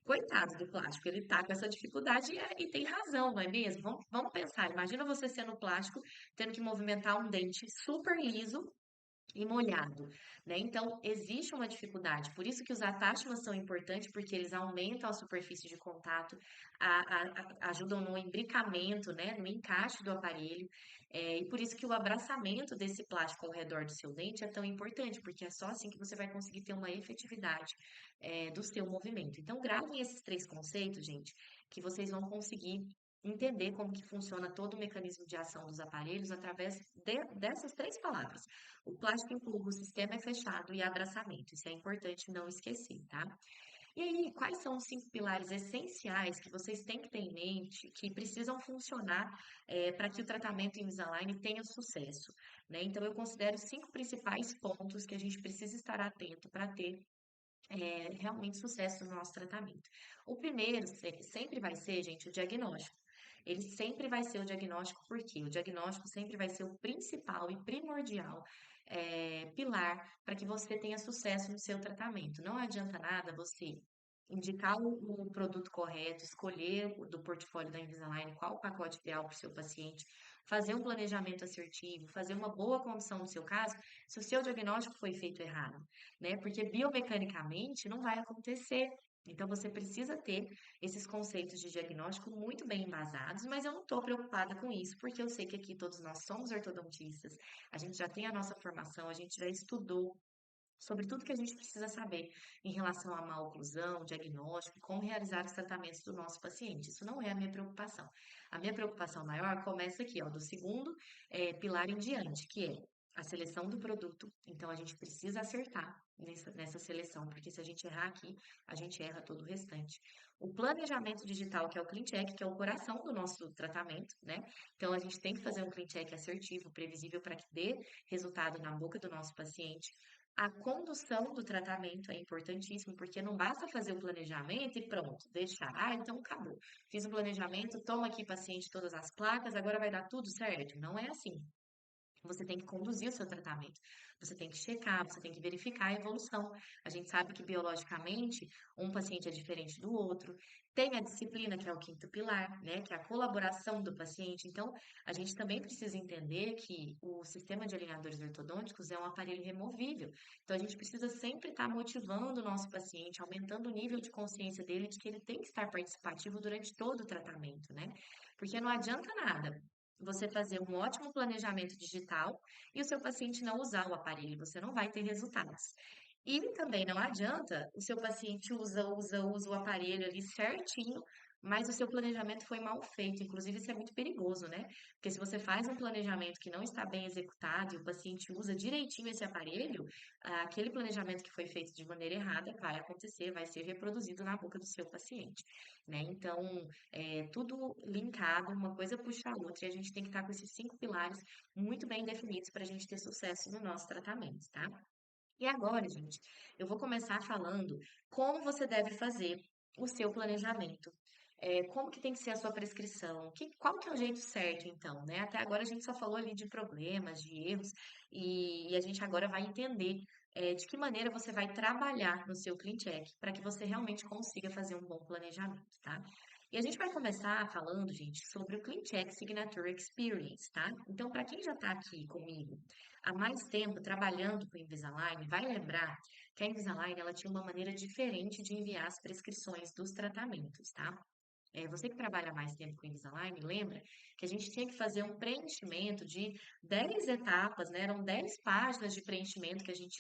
Coitado do plástico, ele tá com essa dificuldade e tem razão, não é mesmo? Vamos pensar, imagina você sendo plástico, tendo que movimentar um dente super liso e molhado, né? Então, existe uma dificuldade. Por isso que os attachments são importantes, porque eles aumentam a superfície de contato, ajudam no imbricamento, né? No encaixe do aparelho. E por isso que o abraçamento desse plástico ao redor do seu dente é tão importante, porque é só assim que você vai conseguir ter uma efetividade, do seu movimento. Então, gravem esses três conceitos, gente, que vocês vão conseguir entender como que funciona todo o mecanismo de ação dos aparelhos através dessas três palavras. O plástico empurra, o sistema é fechado e abraçamento. Isso é importante não esquecer, tá? E aí, quais são os 5 pilares essenciais que vocês têm que ter em mente, que precisam funcionar para que o tratamento Invisalign tenha sucesso, né? Então, eu considero 5 principais pontos que a gente precisa estar atento para ter realmente sucesso no nosso tratamento. O primeiro sempre vai ser, gente, o diagnóstico. Ele sempre vai ser o diagnóstico, porque o diagnóstico sempre vai ser o principal e primordial pilar para que você tenha sucesso no seu tratamento. Não adianta nada você indicar o produto correto, escolher do portfólio da Invisalign qual o pacote ideal para o seu paciente, fazer um planejamento assertivo, fazer uma boa condução no seu caso, se o seu diagnóstico foi feito errado, né? Porque biomecanicamente não vai acontecer. Então você precisa ter esses conceitos de diagnóstico muito bem embasados, mas eu não estou preocupada com isso, porque eu sei que aqui todos nós somos ortodontistas, a gente já tem a nossa formação, a gente já estudou sobre tudo que a gente precisa saber em relação à maloclusão, diagnóstico, e como realizar os tratamentos do nosso paciente. Isso não é a minha preocupação. A minha preocupação maior começa aqui, ó, do segundo pilar em diante, que é a seleção do produto. Então, a gente precisa acertar nessa seleção, porque se a gente errar aqui, a gente erra todo o restante. O planejamento digital, que é o Clean Check, que é o coração do nosso tratamento, né? Então, a gente tem que fazer um Clean Check assertivo, previsível, para que dê resultado na boca do nosso paciente. A condução do tratamento é importantíssimo, porque não basta fazer o planejamento e pronto, deixar. Ah, então acabou. Fiz o planejamento, toma aqui, paciente, todas as placas, agora vai dar tudo certo. Não é assim. Você tem que conduzir o seu tratamento. Você tem que checar, você tem que verificar a evolução. A gente sabe que biologicamente um paciente é diferente do outro. Tem a disciplina, que é o quinto pilar, né, que é a colaboração do paciente. Então, a gente também precisa entender que o sistema de alinhadores ortodônticos é um aparelho removível. Então, a gente precisa sempre estar motivando o nosso paciente, aumentando o nível de consciência dele de que ele tem que estar participativo durante todo o tratamento, né? Porque não adianta nada você fazer um ótimo planejamento digital e o seu paciente não usar o aparelho, você não vai ter resultados. E também não adianta o seu paciente usa o aparelho ali certinho, mas o seu planejamento foi mal feito. Inclusive, isso é muito perigoso, né? Porque se você faz um planejamento que não está bem executado e o paciente usa direitinho esse aparelho, aquele planejamento que foi feito de maneira errada vai acontecer, vai ser reproduzido na boca do seu paciente, né? Então, tudo linkado, uma coisa puxa a outra, e a gente tem que estar com esses 5 pilares muito bem definidos para a gente ter sucesso no nosso tratamento, tá? E agora, gente, eu vou começar falando como você deve fazer o seu planejamento. Como que tem que ser a sua prescrição? Qual que é o jeito certo, então, né? Até agora a gente só falou ali de problemas, de erros, e a gente agora vai entender, de que maneira você vai trabalhar no seu Clean Check para que você realmente consiga fazer um bom planejamento, tá? E a gente vai começar falando, gente, sobre o Clean Check Signature Experience, tá? Então, para quem já está aqui comigo há mais tempo trabalhando com Invisalign, vai lembrar que a Invisalign ela tinha uma maneira diferente de enviar as prescrições dos tratamentos, tá? Você que trabalha mais tempo com Invisalign, lembra que a gente tinha que fazer um preenchimento de 10 etapas, né? Eram 10 páginas de preenchimento que a gente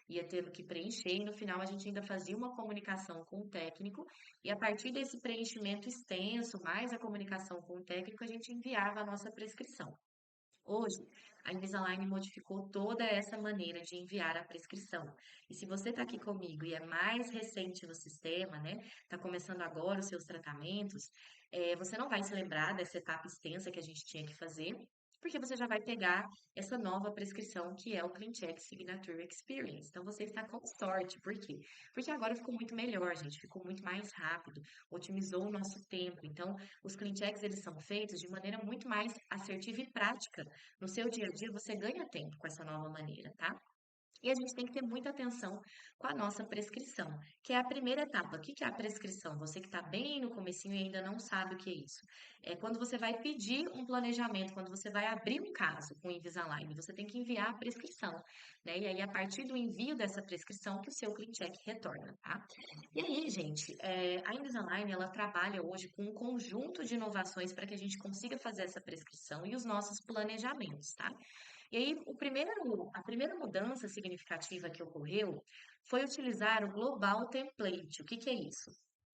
ia ter que preencher, e no final a gente ainda fazia uma comunicação com o técnico, e a partir desse preenchimento extenso, mais a comunicação com o técnico, a gente enviava a nossa prescrição. Hoje, a Invisalign modificou toda essa maneira de enviar a prescrição. E se você está aqui comigo e é mais recente no sistema, né? Está começando agora os seus tratamentos, você não vai se lembrar dessa etapa extensa que a gente tinha que fazer, porque você já vai pegar essa nova prescrição que é o CleanCheck Signature Experience. Então você está com sorte, por quê? Porque agora ficou muito melhor, gente, ficou muito mais rápido, otimizou o nosso tempo. Então, os clean checks eles são feitos de maneira muito mais assertiva e prática. No seu dia a dia, você ganha tempo com essa nova maneira, tá? E a gente tem que ter muita atenção com a nossa prescrição, que é a primeira etapa. O que que é a prescrição? Você que está bem no comecinho e ainda não sabe o que é isso. É quando você vai pedir um planejamento, quando você vai abrir um caso com o Invisalign, você tem que enviar a prescrição, né? E aí, a partir do envio dessa prescrição, que o seu CleanCheck retorna, tá? E aí, gente, a Invisalign, ela trabalha hoje com um conjunto de inovações para que a gente consiga fazer essa prescrição e os nossos planejamentos, tá? E aí, a primeira mudança significativa que ocorreu foi utilizar o Global Template. O que que é isso?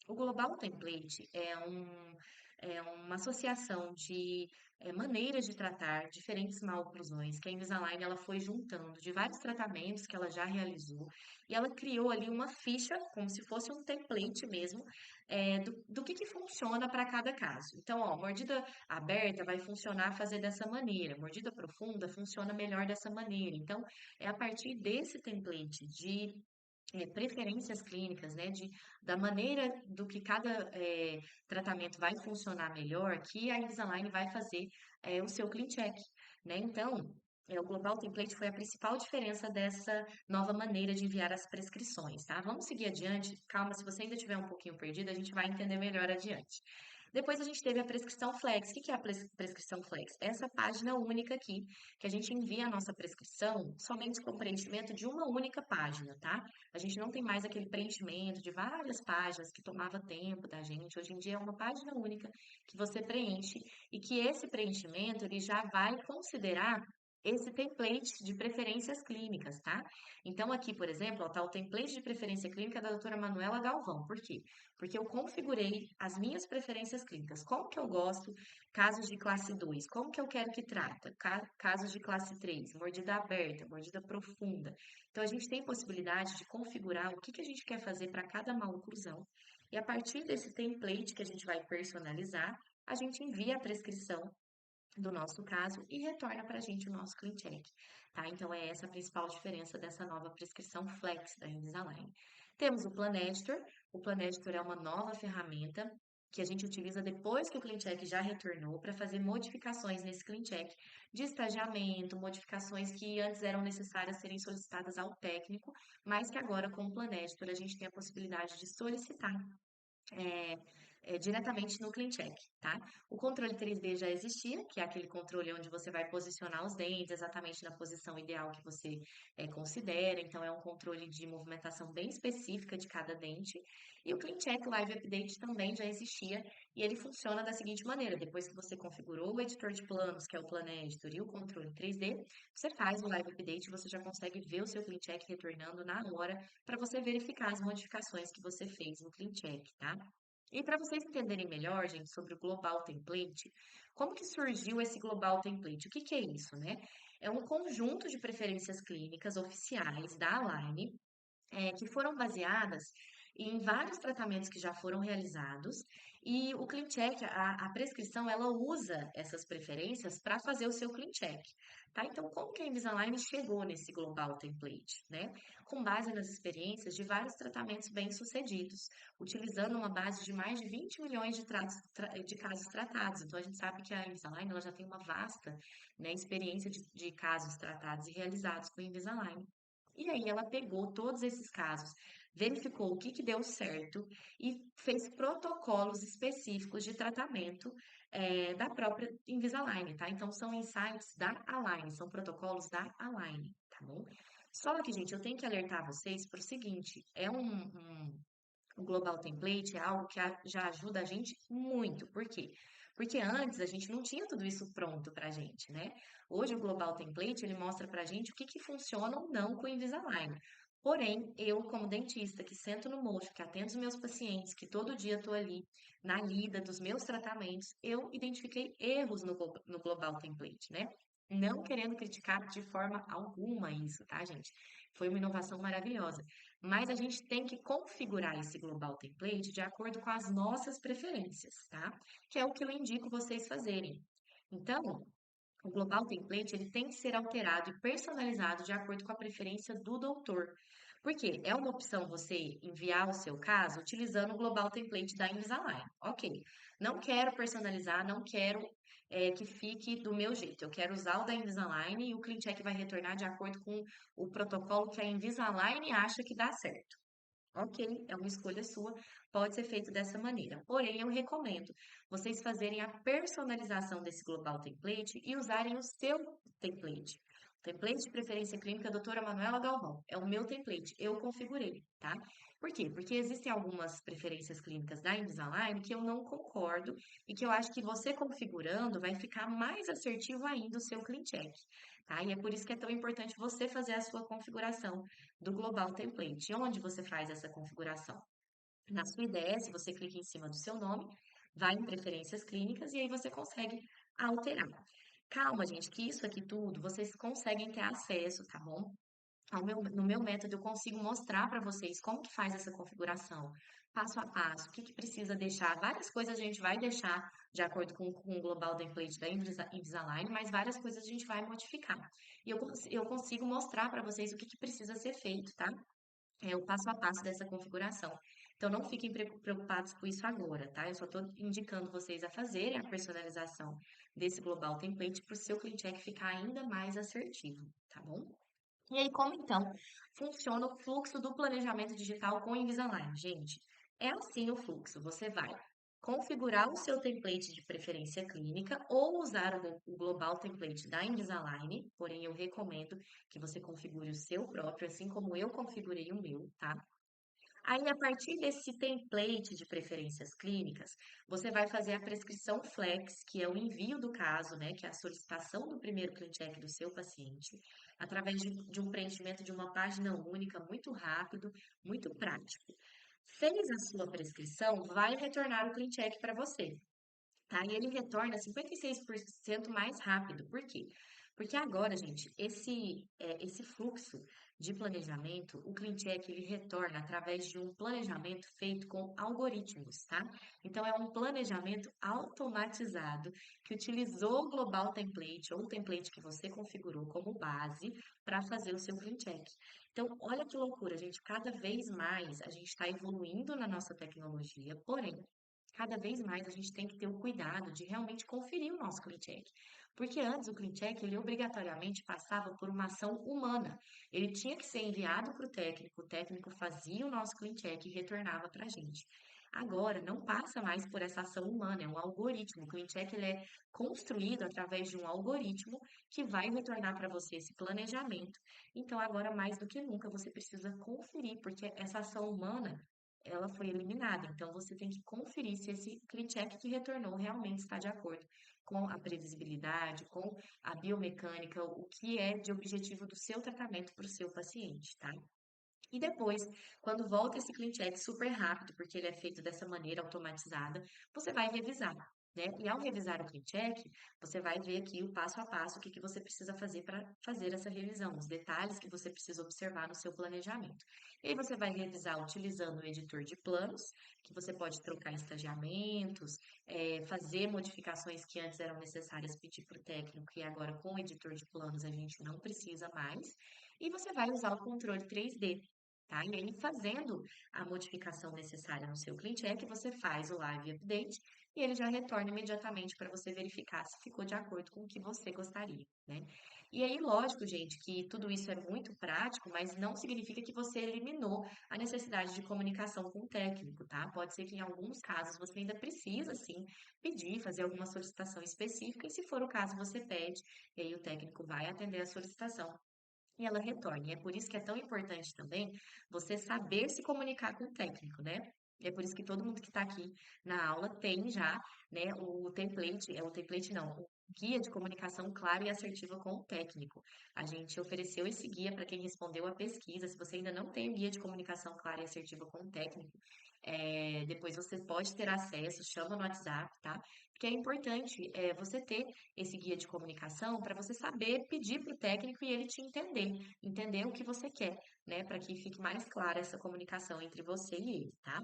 O Global Template é uma associação de maneiras de tratar diferentes maloclusões que a Invisalign ela foi juntando de vários tratamentos que ela já realizou e ela criou ali uma ficha, como se fosse um template mesmo, do que funciona para cada caso. Então, ó, mordida aberta vai funcionar fazer dessa maneira, mordida profunda funciona melhor dessa maneira. Então, é a partir desse template de preferências clínicas, né, da maneira do que cada tratamento vai funcionar melhor, que a Invisalign vai fazer o seu clean check, né? Então, o Global Template foi a principal diferença dessa nova maneira de enviar as prescrições, tá? Vamos seguir adiante. Calma, se você ainda estiver um pouquinho perdido, a gente vai entender melhor adiante. Depois a gente teve a prescrição Flex. O que que é a prescrição Flex? É essa página única aqui, que a gente envia a nossa prescrição somente com preenchimento de uma única página, tá? A gente não tem mais aquele preenchimento de várias páginas que tomava tempo da gente. Hoje em dia é uma página única que você preenche e que esse preenchimento ele já vai considerar esse template de preferências clínicas, tá? Então aqui, por exemplo, está o template de preferência clínica da doutora Manuela Galvão. Por quê? Porque eu configurei as minhas preferências clínicas. Como que eu gosto casos de classe 2? Como que eu quero que trata? Casos de classe 3, mordida aberta, mordida profunda. Então, a gente tem possibilidade de configurar o que que a gente quer fazer para cada maloclusão. E a partir desse template que a gente vai personalizar, a gente envia a prescrição do nosso caso e retorna para a gente o nosso clean check, tá? Então, é essa a principal diferença dessa nova prescrição Flex da Invisalign. Temos o Plan Editor. O Plan Editor é uma nova ferramenta que a gente utiliza depois que o clean check já retornou para fazer modificações nesse clean check de estagiamento, modificações que antes eram necessárias serem solicitadas ao técnico, mas que agora com o Plan Editor a gente tem a possibilidade de solicitar é, diretamente no CleanCheck, tá? O controle 3D já existia, que é aquele controle onde você vai posicionar os dentes exatamente na posição ideal que você considera. Então, é um controle de movimentação bem específica de cada dente. E o CleanCheck Live Update também já existia e ele funciona da seguinte maneira: depois que você configurou o editor de planos, que é o Plan Editor, e o controle 3D, você faz o Live Update e você já consegue ver o seu CleanCheck retornando na hora para você verificar as modificações que você fez no CleanCheck, tá? E para vocês entenderem melhor, gente, sobre o Global Template, como que surgiu esse Global Template? O que que é isso, né? É um conjunto de preferências clínicas oficiais da Align, que foram baseadas em vários tratamentos que já foram realizados, e o Clean Check, a prescrição, ela usa essas preferências para fazer o seu Clean Check, tá? Então, como que a Invisalign chegou nesse Global Template, né? Com base nas experiências de vários tratamentos bem-sucedidos, utilizando uma base de mais de 20 milhões de casos tratados. Então, a gente sabe que a Invisalign, ela já tem uma vasta, né, experiência de casos tratados e realizados com a Invisalign. E aí ela pegou todos esses casos, verificou o que que deu certo e fez protocolos específicos de tratamento da própria Invisalign, tá? Então são insights da Align, são protocolos da Align, tá bom? Só que, gente, eu tenho que alertar vocês para o seguinte, o Global Template é algo que já ajuda a gente muito. Por quê? Porque antes a gente não tinha tudo isso pronto pra gente, né? Hoje o Global Template ele mostra pra gente o que que funciona ou não com o Invisalign. Porém, eu, como dentista, que sento no mocho, que atendo os meus pacientes, que todo dia estou ali na lida dos meus tratamentos, eu identifiquei erros no Global Template, né? Não querendo criticar de forma alguma isso, tá, gente? Foi uma inovação maravilhosa. Mas a gente tem que configurar esse Global Template de acordo com as nossas preferências, tá? Que é o que eu indico vocês fazerem. Então, o Global Template ele tem que ser alterado e personalizado de acordo com a preferência do doutor. Porque é uma opção você enviar o seu caso utilizando o Global Template da Invisalign. Ok, não quero personalizar, não quero que fique do meu jeito. Eu quero usar o da Invisalign e o CleanCheck vai retornar de acordo com o protocolo que a Invisalign acha que dá certo. Ok, é uma escolha sua, pode ser feito dessa maneira. Porém, eu recomendo vocês fazerem a personalização desse Global Template e usarem o seu template. O template de preferência clínica doutora Manuela Galvão. É o meu template, eu configurei, tá? Por quê? Porque existem algumas preferências clínicas da Invisalign que eu não concordo e que eu acho que você configurando vai ficar mais assertivo ainda o seu Clean Check, tá? E é por isso que é tão importante você fazer a sua configuração do Global Template. Onde você faz essa configuração? Na sua IDS, você clica em cima do seu nome, vai em preferências clínicas e aí você consegue alterar. Calma, gente, que isso aqui tudo vocês conseguem ter acesso, tá bom? No meu método, eu consigo mostrar para vocês como que faz essa configuração, passo a passo, o que que precisa deixar. Várias coisas a gente vai deixar de acordo com o Global Template da Invisalign, mas várias coisas a gente vai modificar. E eu consigo mostrar para vocês o que que precisa ser feito, tá? É o passo a passo dessa configuração. Então, não fiquem preocupados com isso agora, tá? Eu só estou indicando vocês a fazerem a personalização desse Global Template para o seu CleanCheck ficar ainda mais assertivo, tá bom? E aí, como então funciona o fluxo do planejamento digital com o Invisalign? Gente, é assim o fluxo. Você vai configurar o seu template de preferência clínica ou usar o Global Template da Invisalign, porém eu recomendo que você configure o seu próprio, assim como eu configurei o meu, tá? Aí, a partir desse template de preferências clínicas, você vai fazer a prescrição flex, que é o envio do caso, né, que é a solicitação do primeiro clean check do seu paciente, através de um preenchimento de uma página única, muito rápido, muito prático. Fez a sua prescrição, vai retornar o clean check para você. Tá? E ele retorna 56% mais rápido. Por quê? Porque agora, gente, esse fluxo de planejamento, o CleanCheck, ele retorna através de um planejamento feito com algoritmos, tá? Então, é um planejamento automatizado que utilizou o Global Template ou o template que você configurou como base para fazer o seu CleanCheck. Então, olha que loucura, gente. Cada vez mais a gente está evoluindo na nossa tecnologia, porém, cada vez mais a gente tem que ter o cuidado de realmente conferir o nosso clean check. Porque antes o clean check, ele obrigatoriamente passava por uma ação humana. Ele tinha que ser enviado para o técnico fazia o nosso clean check e retornava para a gente. Agora, não passa mais por essa ação humana, é um algoritmo. O clean check ele é construído através de um algoritmo que vai retornar para você esse planejamento. Então, agora mais do que nunca, você precisa conferir, porque essa ação humana ela foi eliminada. Então, você tem que conferir se esse clean check que retornou realmente está de acordo com a previsibilidade, com a biomecânica, o que é de objetivo do seu tratamento para o seu paciente, tá? E depois, quando volta esse clean check super rápido, porque ele é feito dessa maneira automatizada, você vai revisar, né? E ao revisar o clean check, você vai ver aqui o passo a passo, o que que você precisa fazer para fazer essa revisão, os detalhes que você precisa observar no seu planejamento. E aí você vai revisar utilizando o editor de planos, que você pode trocar estagiamentos, fazer modificações que antes eram necessárias pedir para o técnico e agora com o editor de planos a gente não precisa mais. E você vai usar o controle 3D, tá? E aí, fazendo a modificação necessária no seu clean check, você faz o live update e ele já retorna imediatamente para você verificar se ficou de acordo com o que você gostaria, né? E aí, lógico, gente, que tudo isso é muito prático, mas não significa que você eliminou a necessidade de comunicação com o técnico, tá? Pode ser que em alguns casos você ainda precisa, sim, pedir, fazer alguma solicitação específica, e se for o caso, você pede, e aí o técnico vai atender a solicitação e ela retorne. É por isso que é tão importante também você saber se comunicar com o técnico, né? E é por isso que todo mundo que está aqui na aula tem já, né, o template não, o guia de comunicação clara e assertiva com o técnico. A gente ofereceu esse guia para quem respondeu a pesquisa. Se você ainda não tem o guia de comunicação clara e assertiva com o técnico, depois você pode ter acesso, chama no WhatsApp, tá? Porque é importante você ter esse guia de comunicação para você saber pedir para o técnico e ele te entender o que você quer, né? Para que fique mais clara essa comunicação entre você e ele, tá?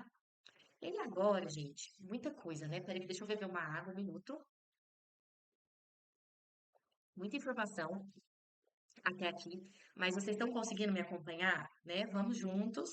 E agora, gente, muita coisa, né? Peraí, deixa eu beber uma água, um minuto. Muita informação até aqui, mas vocês estão conseguindo me acompanhar, né? Vamos juntos,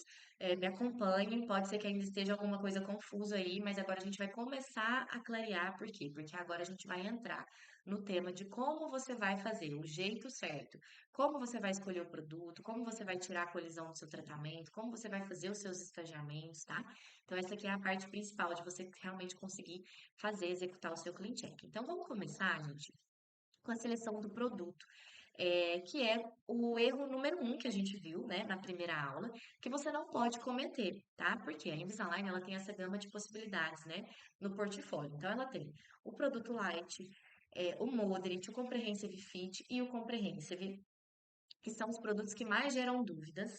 me acompanhem. Pode ser que ainda esteja alguma coisa confusa aí, mas agora a gente vai começar a clarear. Por quê? Porque agora a gente vai entrar no tema de como você vai fazer, o jeito certo, como você vai escolher o produto, como você vai tirar a colisão do seu tratamento, como você vai fazer os seus estagiamentos, tá? Então, essa aqui é a parte principal de você realmente conseguir fazer, executar o seu clean check. Então, vamos começar, gente, com a seleção do produto, que é o erro número um que a gente viu, né, na primeira aula, que você não pode cometer, tá? Porque a Invisalign, ela tem essa gama de possibilidades, né, no portfólio. Então, ela tem o produto Light, o Moderate, o Comprehensive Fit e o Comprehensive, que são os produtos que mais geram dúvidas.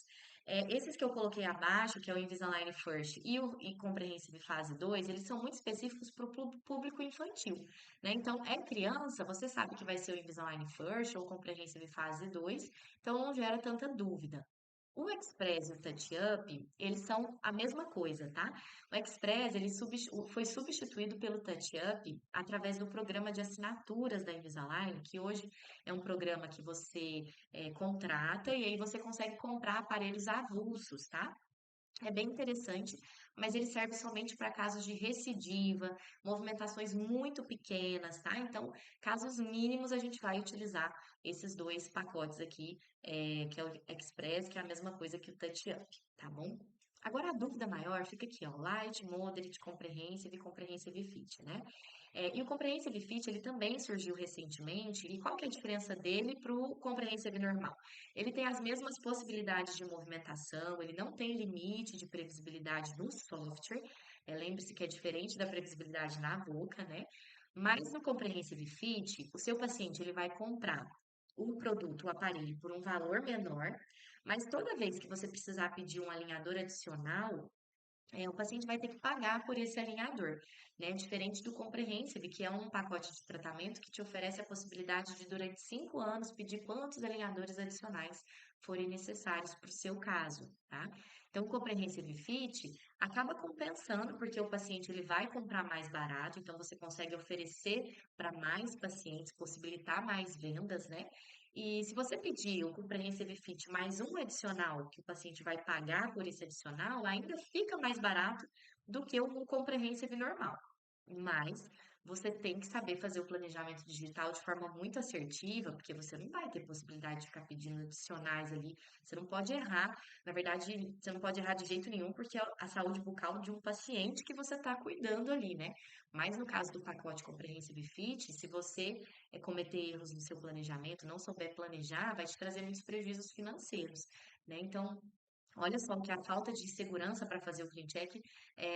Esses que eu coloquei abaixo, que é o Invisalign First e o Comprehensive Fase 2, eles são muito específicos para o público infantil, né? Então, é criança, você sabe que vai ser o Invisalign First ou o Comprehensive Fase 2, então não gera tanta dúvida. O Express e o TouchUp, eles são a mesma coisa, tá? O Express, ele foi substituído pelo TouchUp através do programa de assinaturas da Invisalign, que hoje é um programa que você contrata e aí você consegue comprar aparelhos avulsos, tá? É bem interessante, mas ele serve somente para casos de recidiva, movimentações muito pequenas, tá? Então, casos mínimos, a gente vai utilizar esses dois pacotes aqui, que é o Express, que é a mesma coisa que o TouchUp, tá bom? Agora, a dúvida maior fica aqui, ó, Light, Moderate, Comprehensive e Comprehensive Fit, né? E o Comprehensive Fit, ele também surgiu recentemente, e qual que é a diferença dele para o Comprehensive normal? Ele tem as mesmas possibilidades de movimentação, ele não tem limite de previsibilidade no software. Lembre-se que é diferente da previsibilidade na boca, né? Mas no Comprehensive Fit, o seu paciente ele vai comprar o produto, o aparelho, por um valor menor, mas toda vez que você precisar pedir um alinhador adicional, o paciente vai ter que pagar por esse alinhador, né? Diferente do Comprehensive, que é um pacote de tratamento que te oferece a possibilidade de, durante 5 anos, pedir quantos alinhadores adicionais forem necessários para o seu caso, tá? Então, o Comprehensive Fit acaba compensando, porque o paciente ele vai comprar mais barato, então você consegue oferecer para mais pacientes, possibilitar mais vendas, né? E se você pedir o Comprehensive Fit mais um adicional que o paciente vai pagar por esse adicional, ainda fica mais barato do que o Comprehensive normal. Mas você tem que saber fazer o planejamento digital de forma muito assertiva, porque você não vai ter possibilidade de ficar pedindo adicionais ali. Você não pode errar. Na verdade, você não pode errar de jeito nenhum, porque é a saúde bucal de um paciente que você está cuidando ali, né? Mas no caso do pacote Comprehensive Fit, se você cometer erros no seu planejamento, não souber planejar, vai te trazer muitos prejuízos financeiros, né? Então, Olha só o que a falta de segurança para fazer o clean check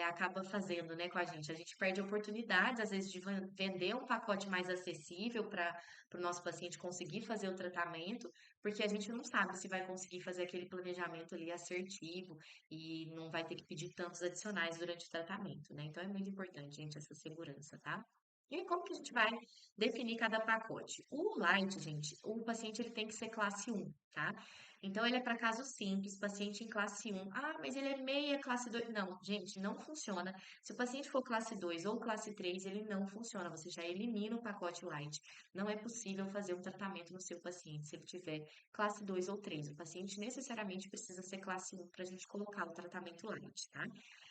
acaba fazendo, né, com a gente. A gente perde oportunidades, às vezes, de vender um pacote mais acessível para o nosso paciente conseguir fazer o tratamento, porque a gente não sabe se vai conseguir fazer aquele planejamento ali assertivo e não vai ter que pedir tantos adicionais durante o tratamento, né? Então é muito importante, gente, essa segurança, tá? E como que a gente vai definir cada pacote? O light, gente, o paciente ele tem que ser classe 1, tá? Então, ele é para caso simples, paciente em classe 1. Ah, mas ele é meia classe 2. Não, gente, não funciona. Se o paciente for classe 2 ou classe 3, ele não funciona. Você já elimina o pacote light. Não é possível fazer um tratamento no seu paciente se ele tiver classe 2 ou 3. O paciente necessariamente precisa ser classe 1 para a gente colocar o tratamento light, tá?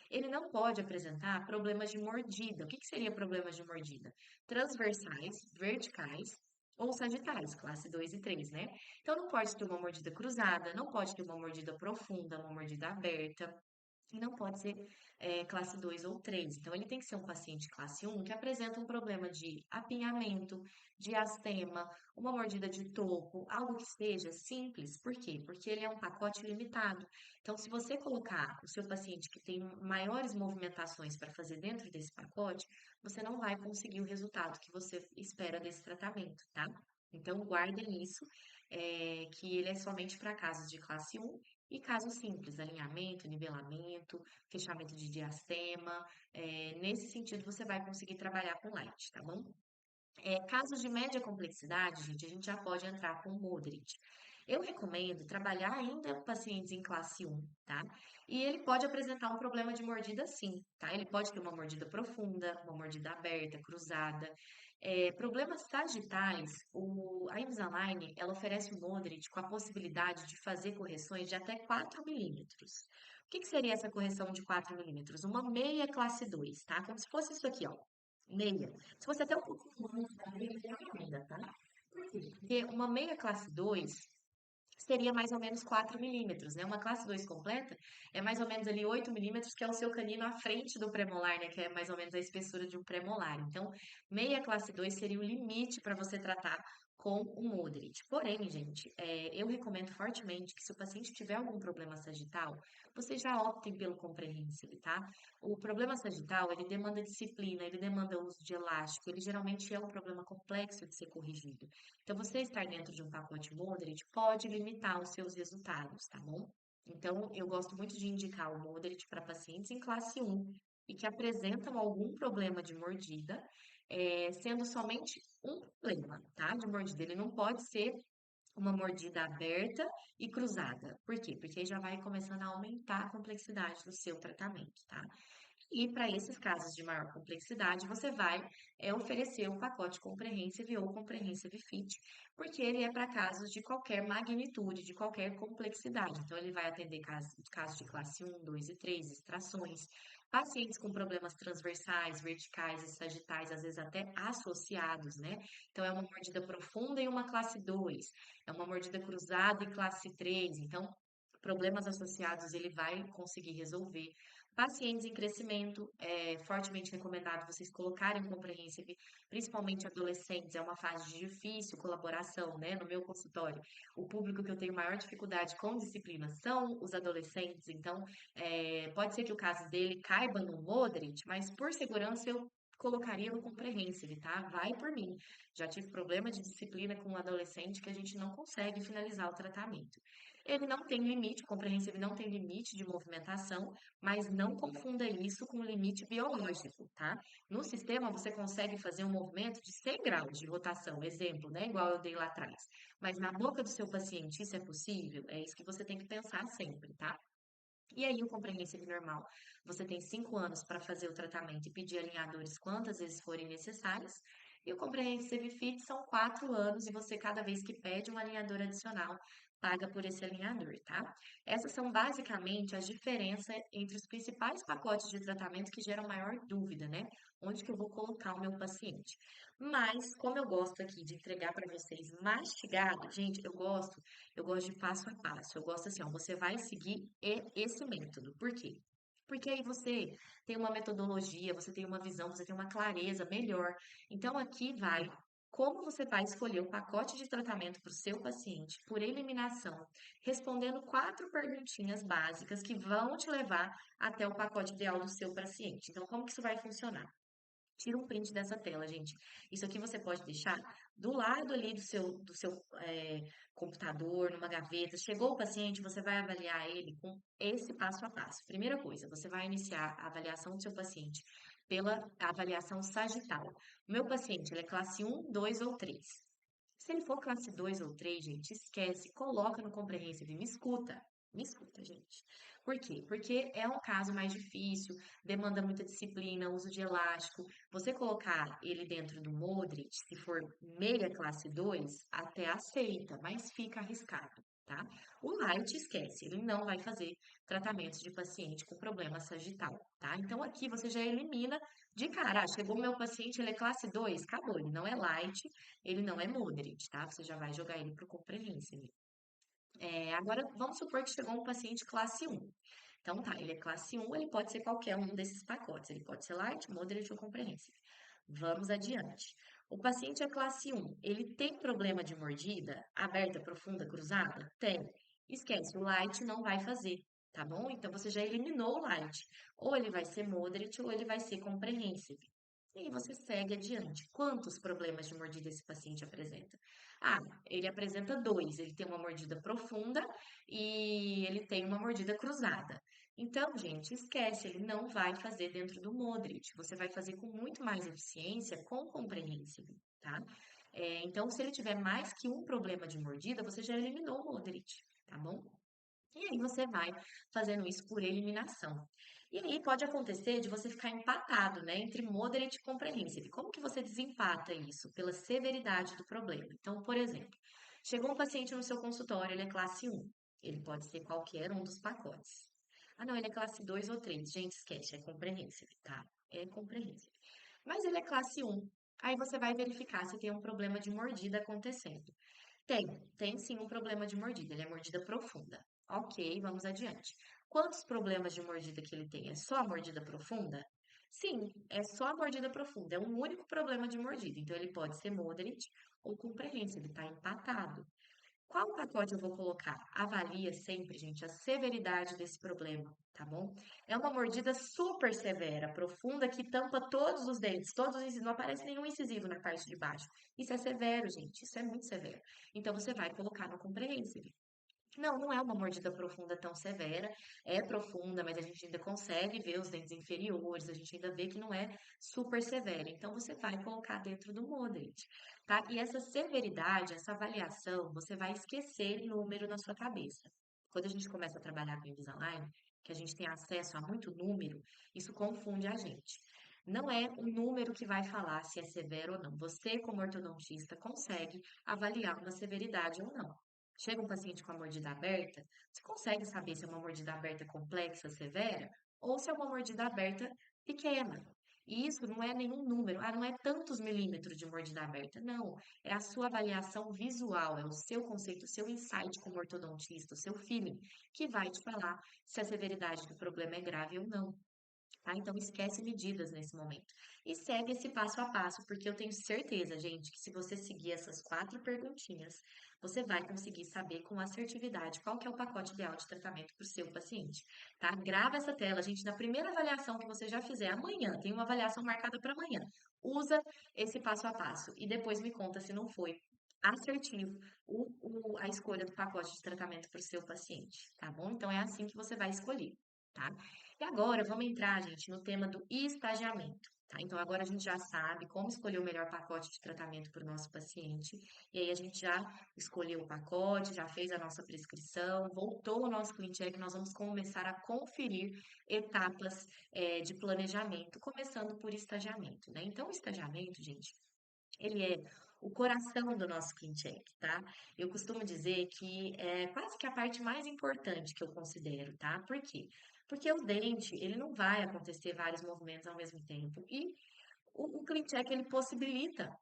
Ele não pode apresentar problemas de mordida. O que que seria problemas de mordida? Transversais, verticais ou sagitais, classe 2 e 3, né? Então, não pode ter uma mordida cruzada, não pode ter uma mordida profunda, uma mordida aberta, e não pode ser classe 2 ou 3. Então, ele tem que ser um paciente classe 1 que apresenta um problema de apinhamento, de astema, uma mordida de toco, algo que seja simples. Por quê? Porque ele é um pacote limitado. Então, se você colocar o seu paciente que tem maiores movimentações para fazer dentro desse pacote, você não vai conseguir o resultado que você espera desse tratamento, tá? Então, guardem isso, que ele é somente para casos de classe 1 e casos simples, alinhamento, nivelamento, fechamento de diastema. Nesse sentido, você vai conseguir trabalhar com light, tá bom? Casos de média complexidade, gente, a gente já pode entrar com moderate. Eu recomendo trabalhar ainda pacientes em classe 1, tá? E ele pode apresentar um problema de mordida sim, tá? Ele pode ter uma mordida profunda, uma mordida aberta, cruzada. Problemas sagitais, a Invisalign, ela oferece o moderate com a possibilidade de fazer correções de até 4 milímetros. O que que seria essa correção de 4 milímetros? Uma meia classe 2, tá? Como se fosse isso aqui, ó. Meia. Se fosse até um pouco mais, daria melhor ainda, tá? Por quê? Porque uma meia classe 2 seria mais ou menos 4 milímetros, né? Uma classe 2 completa é mais ou menos ali 8 milímetros, que é o seu canino à frente do premolar, né? Que é mais ou menos a espessura de um premolar. Então, meia classe 2 seria o limite para você tratar com o moderate. Porém, gente, eu recomendo fortemente que se o paciente tiver algum problema sagital, vocês já optem pelo comprehensive, tá? O problema sagital, ele demanda disciplina, ele demanda uso de elástico, ele geralmente é um problema complexo de ser corrigido. Então, você estar dentro de um pacote moderate pode limitar os seus resultados, tá bom? Então, eu gosto muito de indicar o moderate para pacientes em classe 1 e que apresentam algum problema de mordida, sendo somente um problema, tá? De mordida. Ele não pode ser uma mordida aberta e cruzada. Por quê? Porque aí já vai começando a aumentar a complexidade do seu tratamento, tá? E para esses casos de maior complexidade, você vai oferecer o pacote Comprehensive ou Comprehensive Fit, porque ele é para casos de qualquer magnitude, de qualquer complexidade. Então, ele vai atender casos de classe 1, 2 e 3, extrações, pacientes com problemas transversais, verticais e sagitais, às vezes até associados, né? Então, é uma mordida profunda e uma classe 2, é uma mordida cruzada e classe 3. Então, problemas associados ele vai conseguir resolver. Pacientes em crescimento, é fortemente recomendado vocês colocarem comprehensive, principalmente adolescentes, é uma fase de difícil colaboração, né? No meu consultório, o público que eu tenho maior dificuldade com disciplina são os adolescentes, então pode ser que o caso dele caiba no moderate, mas por segurança eu colocaria no comprehensive, tá? Vai por mim. Já tive problema de disciplina com um adolescente que a gente não consegue finalizar o tratamento. Ele não tem limite, o comprehensive não tem limite de movimentação, mas não confunda isso com o limite biológico, tá? No sistema, você consegue fazer um movimento de 100 graus de rotação, exemplo, né? Igual eu dei lá atrás. Mas na boca do seu paciente, isso é possível? É isso que você tem que pensar sempre, tá? E aí, o comprehensive normal, você tem 5 anos para fazer o tratamento e pedir alinhadores quantas vezes forem necessárias. E o comprehensive fit são 4 anos e você, cada vez que pede um alinhador adicional, paga por esse alinhador, tá? Essas são basicamente as diferenças entre os principais pacotes de tratamento que geram maior dúvida, né? Onde que eu vou colocar o meu paciente. Mas, como eu gosto aqui de entregar para vocês mastigado, gente, eu gosto de passo a passo. Eu gosto assim, ó, você vai seguir esse método. Por quê? Porque aí você tem uma metodologia, você tem uma visão, você tem uma clareza melhor. Então aqui vai como você vai escolher o pacote de tratamento para o seu paciente por eliminação, respondendo 4 perguntinhas básicas que vão te levar até o pacote ideal do seu paciente. Então, como que isso vai funcionar? Tira um print dessa tela, gente. Isso aqui você pode deixar do lado ali do seu computador, numa gaveta. Chegou o paciente, você vai avaliar ele com esse passo a passo. Primeira coisa, você vai iniciar a avaliação do seu paciente pela avaliação sagital. O meu paciente, ele é classe 1, 2 ou 3. Se ele for classe 2 ou 3, gente, esquece, coloca no Comprehensive, me escuta, gente. Por quê? Porque é um caso mais difícil, demanda muita disciplina, uso de elástico. Você colocar ele dentro do Modrit, se for meia classe 2, até aceita, mas fica arriscado, tá? O Light esquece, ele não vai fazer tratamentos de paciente com problema sagital, tá? Então aqui você já elimina de cara. Ah, chegou o meu paciente, ele é classe 2, acabou, ele não é Light, ele não é Moderate, tá? Você já vai jogar ele para o Comprehensive. Agora, vamos supor que chegou um paciente classe 1. Então, tá, ele é classe 1, ele pode ser qualquer um desses pacotes. Ele pode ser Light, Moderate ou Comprehensive. Vamos adiante. O paciente é classe 1, ele tem problema de mordida aberta, profunda, cruzada? Tem. Esquece, o Light não vai fazer, tá bom? Então, você já eliminou o Light. Ou ele vai ser Moderate ou ele vai ser Comprehensive. E aí você segue adiante. Quantos problemas de mordida esse paciente apresenta? Ah, ele apresenta dois. Ele tem uma mordida profunda e ele tem uma mordida cruzada. Então, gente, esquece, ele não vai fazer dentro do Modrit. Você vai fazer com muito mais eficiência com o Comprehensive, tá? Então, se ele tiver mais que um problema de mordida, você já eliminou o Modrit, tá bom? E aí você vai fazendo isso por eliminação. E aí pode acontecer de você ficar empatado, né, entre moderate e comprehensive. Como que você desempata isso? Pela severidade do problema. Então, por exemplo, chegou um paciente no seu consultório, ele é classe 1. Ele pode ser qualquer um dos pacotes. Ah, não, ele é classe 2 ou 3. Gente, esquece, é comprehensive, tá? É comprehensive. Mas ele é classe 1. Aí você vai verificar se tem um problema de mordida acontecendo. Tem, tem sim um problema de mordida, ele é mordida profunda. Ok, vamos adiante. Quantos problemas de mordida que ele tem? É só a mordida profunda? Sim, é só a mordida profunda, é um único problema de mordida. Então ele pode ser moderate ou comprehensive, ele está empatado. Qual pacote eu vou colocar? Avalia sempre, gente, a severidade desse problema, tá bom? É uma mordida super severa, profunda, que tampa todos os dentes, todos os incisivos, não aparece nenhum incisivo na parte de baixo. Isso é severo, gente, isso é muito severo. Então você vai colocar no comprehensive. Não, não é uma mordida profunda tão severa, é profunda, mas a gente ainda consegue ver os dentes inferiores, a gente ainda vê que não é super severa. Então, você vai colocar dentro do moderate, tá? E essa severidade, essa avaliação, você vai esquecer número na sua cabeça. Quando a gente começa a trabalhar com Invisalign, que a gente tem acesso a muito número, isso confunde a gente. Não é o número que vai falar se é severo ou não. Você, como ortodontista, consegue avaliar uma severidade ou não. Chega um paciente com a mordida aberta, você consegue saber se é uma mordida aberta complexa, severa, ou se é uma mordida aberta pequena. E isso não é nenhum número, não é tantos milímetros de mordida aberta, não. É a sua avaliação visual, é o seu conceito, o seu insight como ortodontista, o seu feeling, que vai te falar se a severidade do problema é grave ou não. Tá? Então, esquece medidas nesse momento. E segue esse passo a passo, porque eu tenho certeza, gente, que se você seguir essas 4 perguntinhas, você vai conseguir saber com assertividade qual que é o pacote ideal de tratamento para o seu paciente, tá? Grava essa tela, gente, na primeira avaliação que você já fizer amanhã, tem uma avaliação marcada para amanhã. Usa esse passo a passo e depois me conta se não foi assertivo a escolha do pacote de tratamento para o seu paciente, tá bom? Então, é assim que você vai escolher, tá? E agora vamos entrar, gente, no tema do estagiamento. Tá? Então, agora a gente já sabe como escolher o melhor pacote de tratamento para o nosso paciente. E aí, a gente já escolheu o pacote, já fez a nossa prescrição, voltou o nosso clean check. Nós vamos começar a conferir etapas, de planejamento, começando por estagiamento, né? Então, o estagiamento, gente, ele é o coração do nosso clean check, tá? Eu costumo dizer que é quase que a parte mais importante que eu considero, tá? Por quê? Porque o dente, ele não vai acontecer vários movimentos ao mesmo tempo. E o clean check, ele possibilita,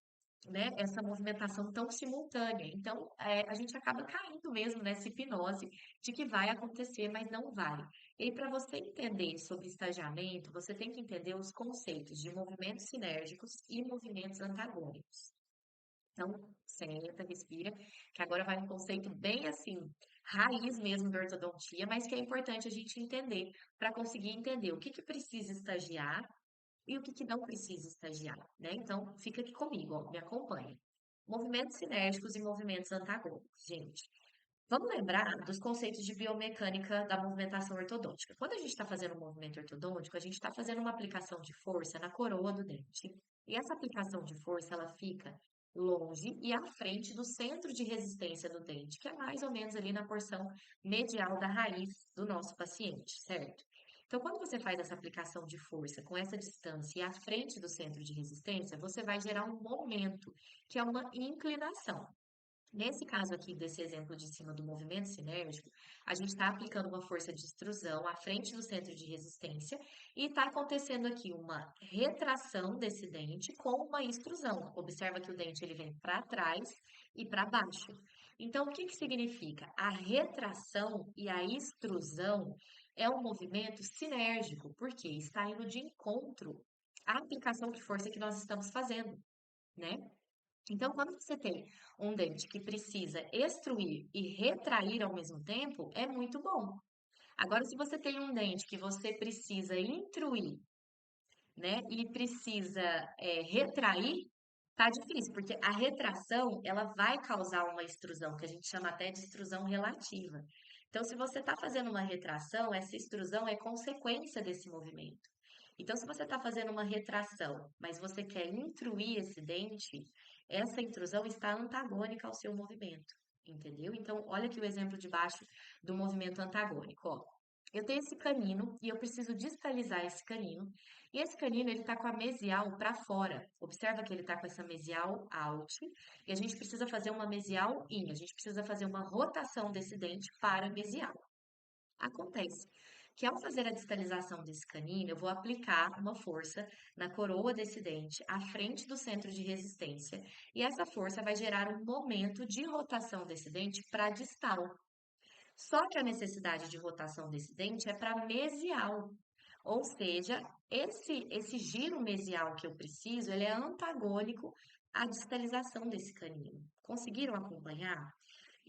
né, essa movimentação tão simultânea. Então, a gente acaba caindo mesmo nessa hipnose de que vai acontecer, mas não vai. E aí, para você entender sobre estagiamento, você tem que entender os conceitos de movimentos sinérgicos e movimentos antagônicos. Então, senta, respira, que agora vai um conceito bem assim, raiz mesmo da ortodontia, mas que é importante a gente entender para conseguir entender o que que precisa estagiar e o que que não precisa estagiar, né? Então, fica aqui comigo, ó, me acompanha. Movimentos sinérgicos e movimentos antagônicos, gente. Vamos lembrar dos conceitos de biomecânica da movimentação ortodôntica. Quando a gente está fazendo um movimento ortodôntico, a gente está fazendo uma aplicação de força na coroa do dente. E essa aplicação de força, ela fica longe e à frente do centro de resistência do dente, que é mais ou menos ali na porção medial da raiz do nosso paciente, certo? Então, quando você faz essa aplicação de força com essa distância e à frente do centro de resistência, você vai gerar um momento, que é uma inclinação. Nesse caso aqui, desse exemplo de cima do movimento sinérgico, a gente está aplicando uma força de extrusão à frente do centro de resistência e está acontecendo aqui uma retração desse dente com uma extrusão. Observa que o dente ele vem para trás e para baixo. Então, o que que significa? A retração e a extrusão é um movimento sinérgico, porque está indo de encontro à aplicação de força que nós estamos fazendo, né? Então, quando você tem um dente que precisa extruir e retrair ao mesmo tempo, é muito bom. Agora, se você tem um dente que você precisa intruir, né, e precisa retrair, tá difícil, porque a retração, ela vai causar uma extrusão, que a gente chama até de extrusão relativa. Então, se você está fazendo uma retração, essa extrusão é consequência desse movimento. Então, se você está fazendo uma retração, mas você quer intruir esse dente, essa intrusão está antagônica ao seu movimento, entendeu? Então, olha aqui o exemplo de baixo do movimento antagônico, ó. Eu tenho esse canino e eu preciso distalizar esse canino. E esse canino, ele tá com a mesial para fora. Observa que ele tá com essa mesial out. E a gente precisa fazer uma mesial in. A gente precisa fazer uma rotação desse dente para a mesial. Acontece que ao fazer a distalização desse canino, eu vou aplicar uma força na coroa desse dente, à frente do centro de resistência, e essa força vai gerar um momento de rotação desse dente para distal. Só que a necessidade de rotação desse dente é para mesial, ou seja, esse giro mesial que eu preciso, ele é antagônico à distalização desse canino. Conseguiram acompanhar?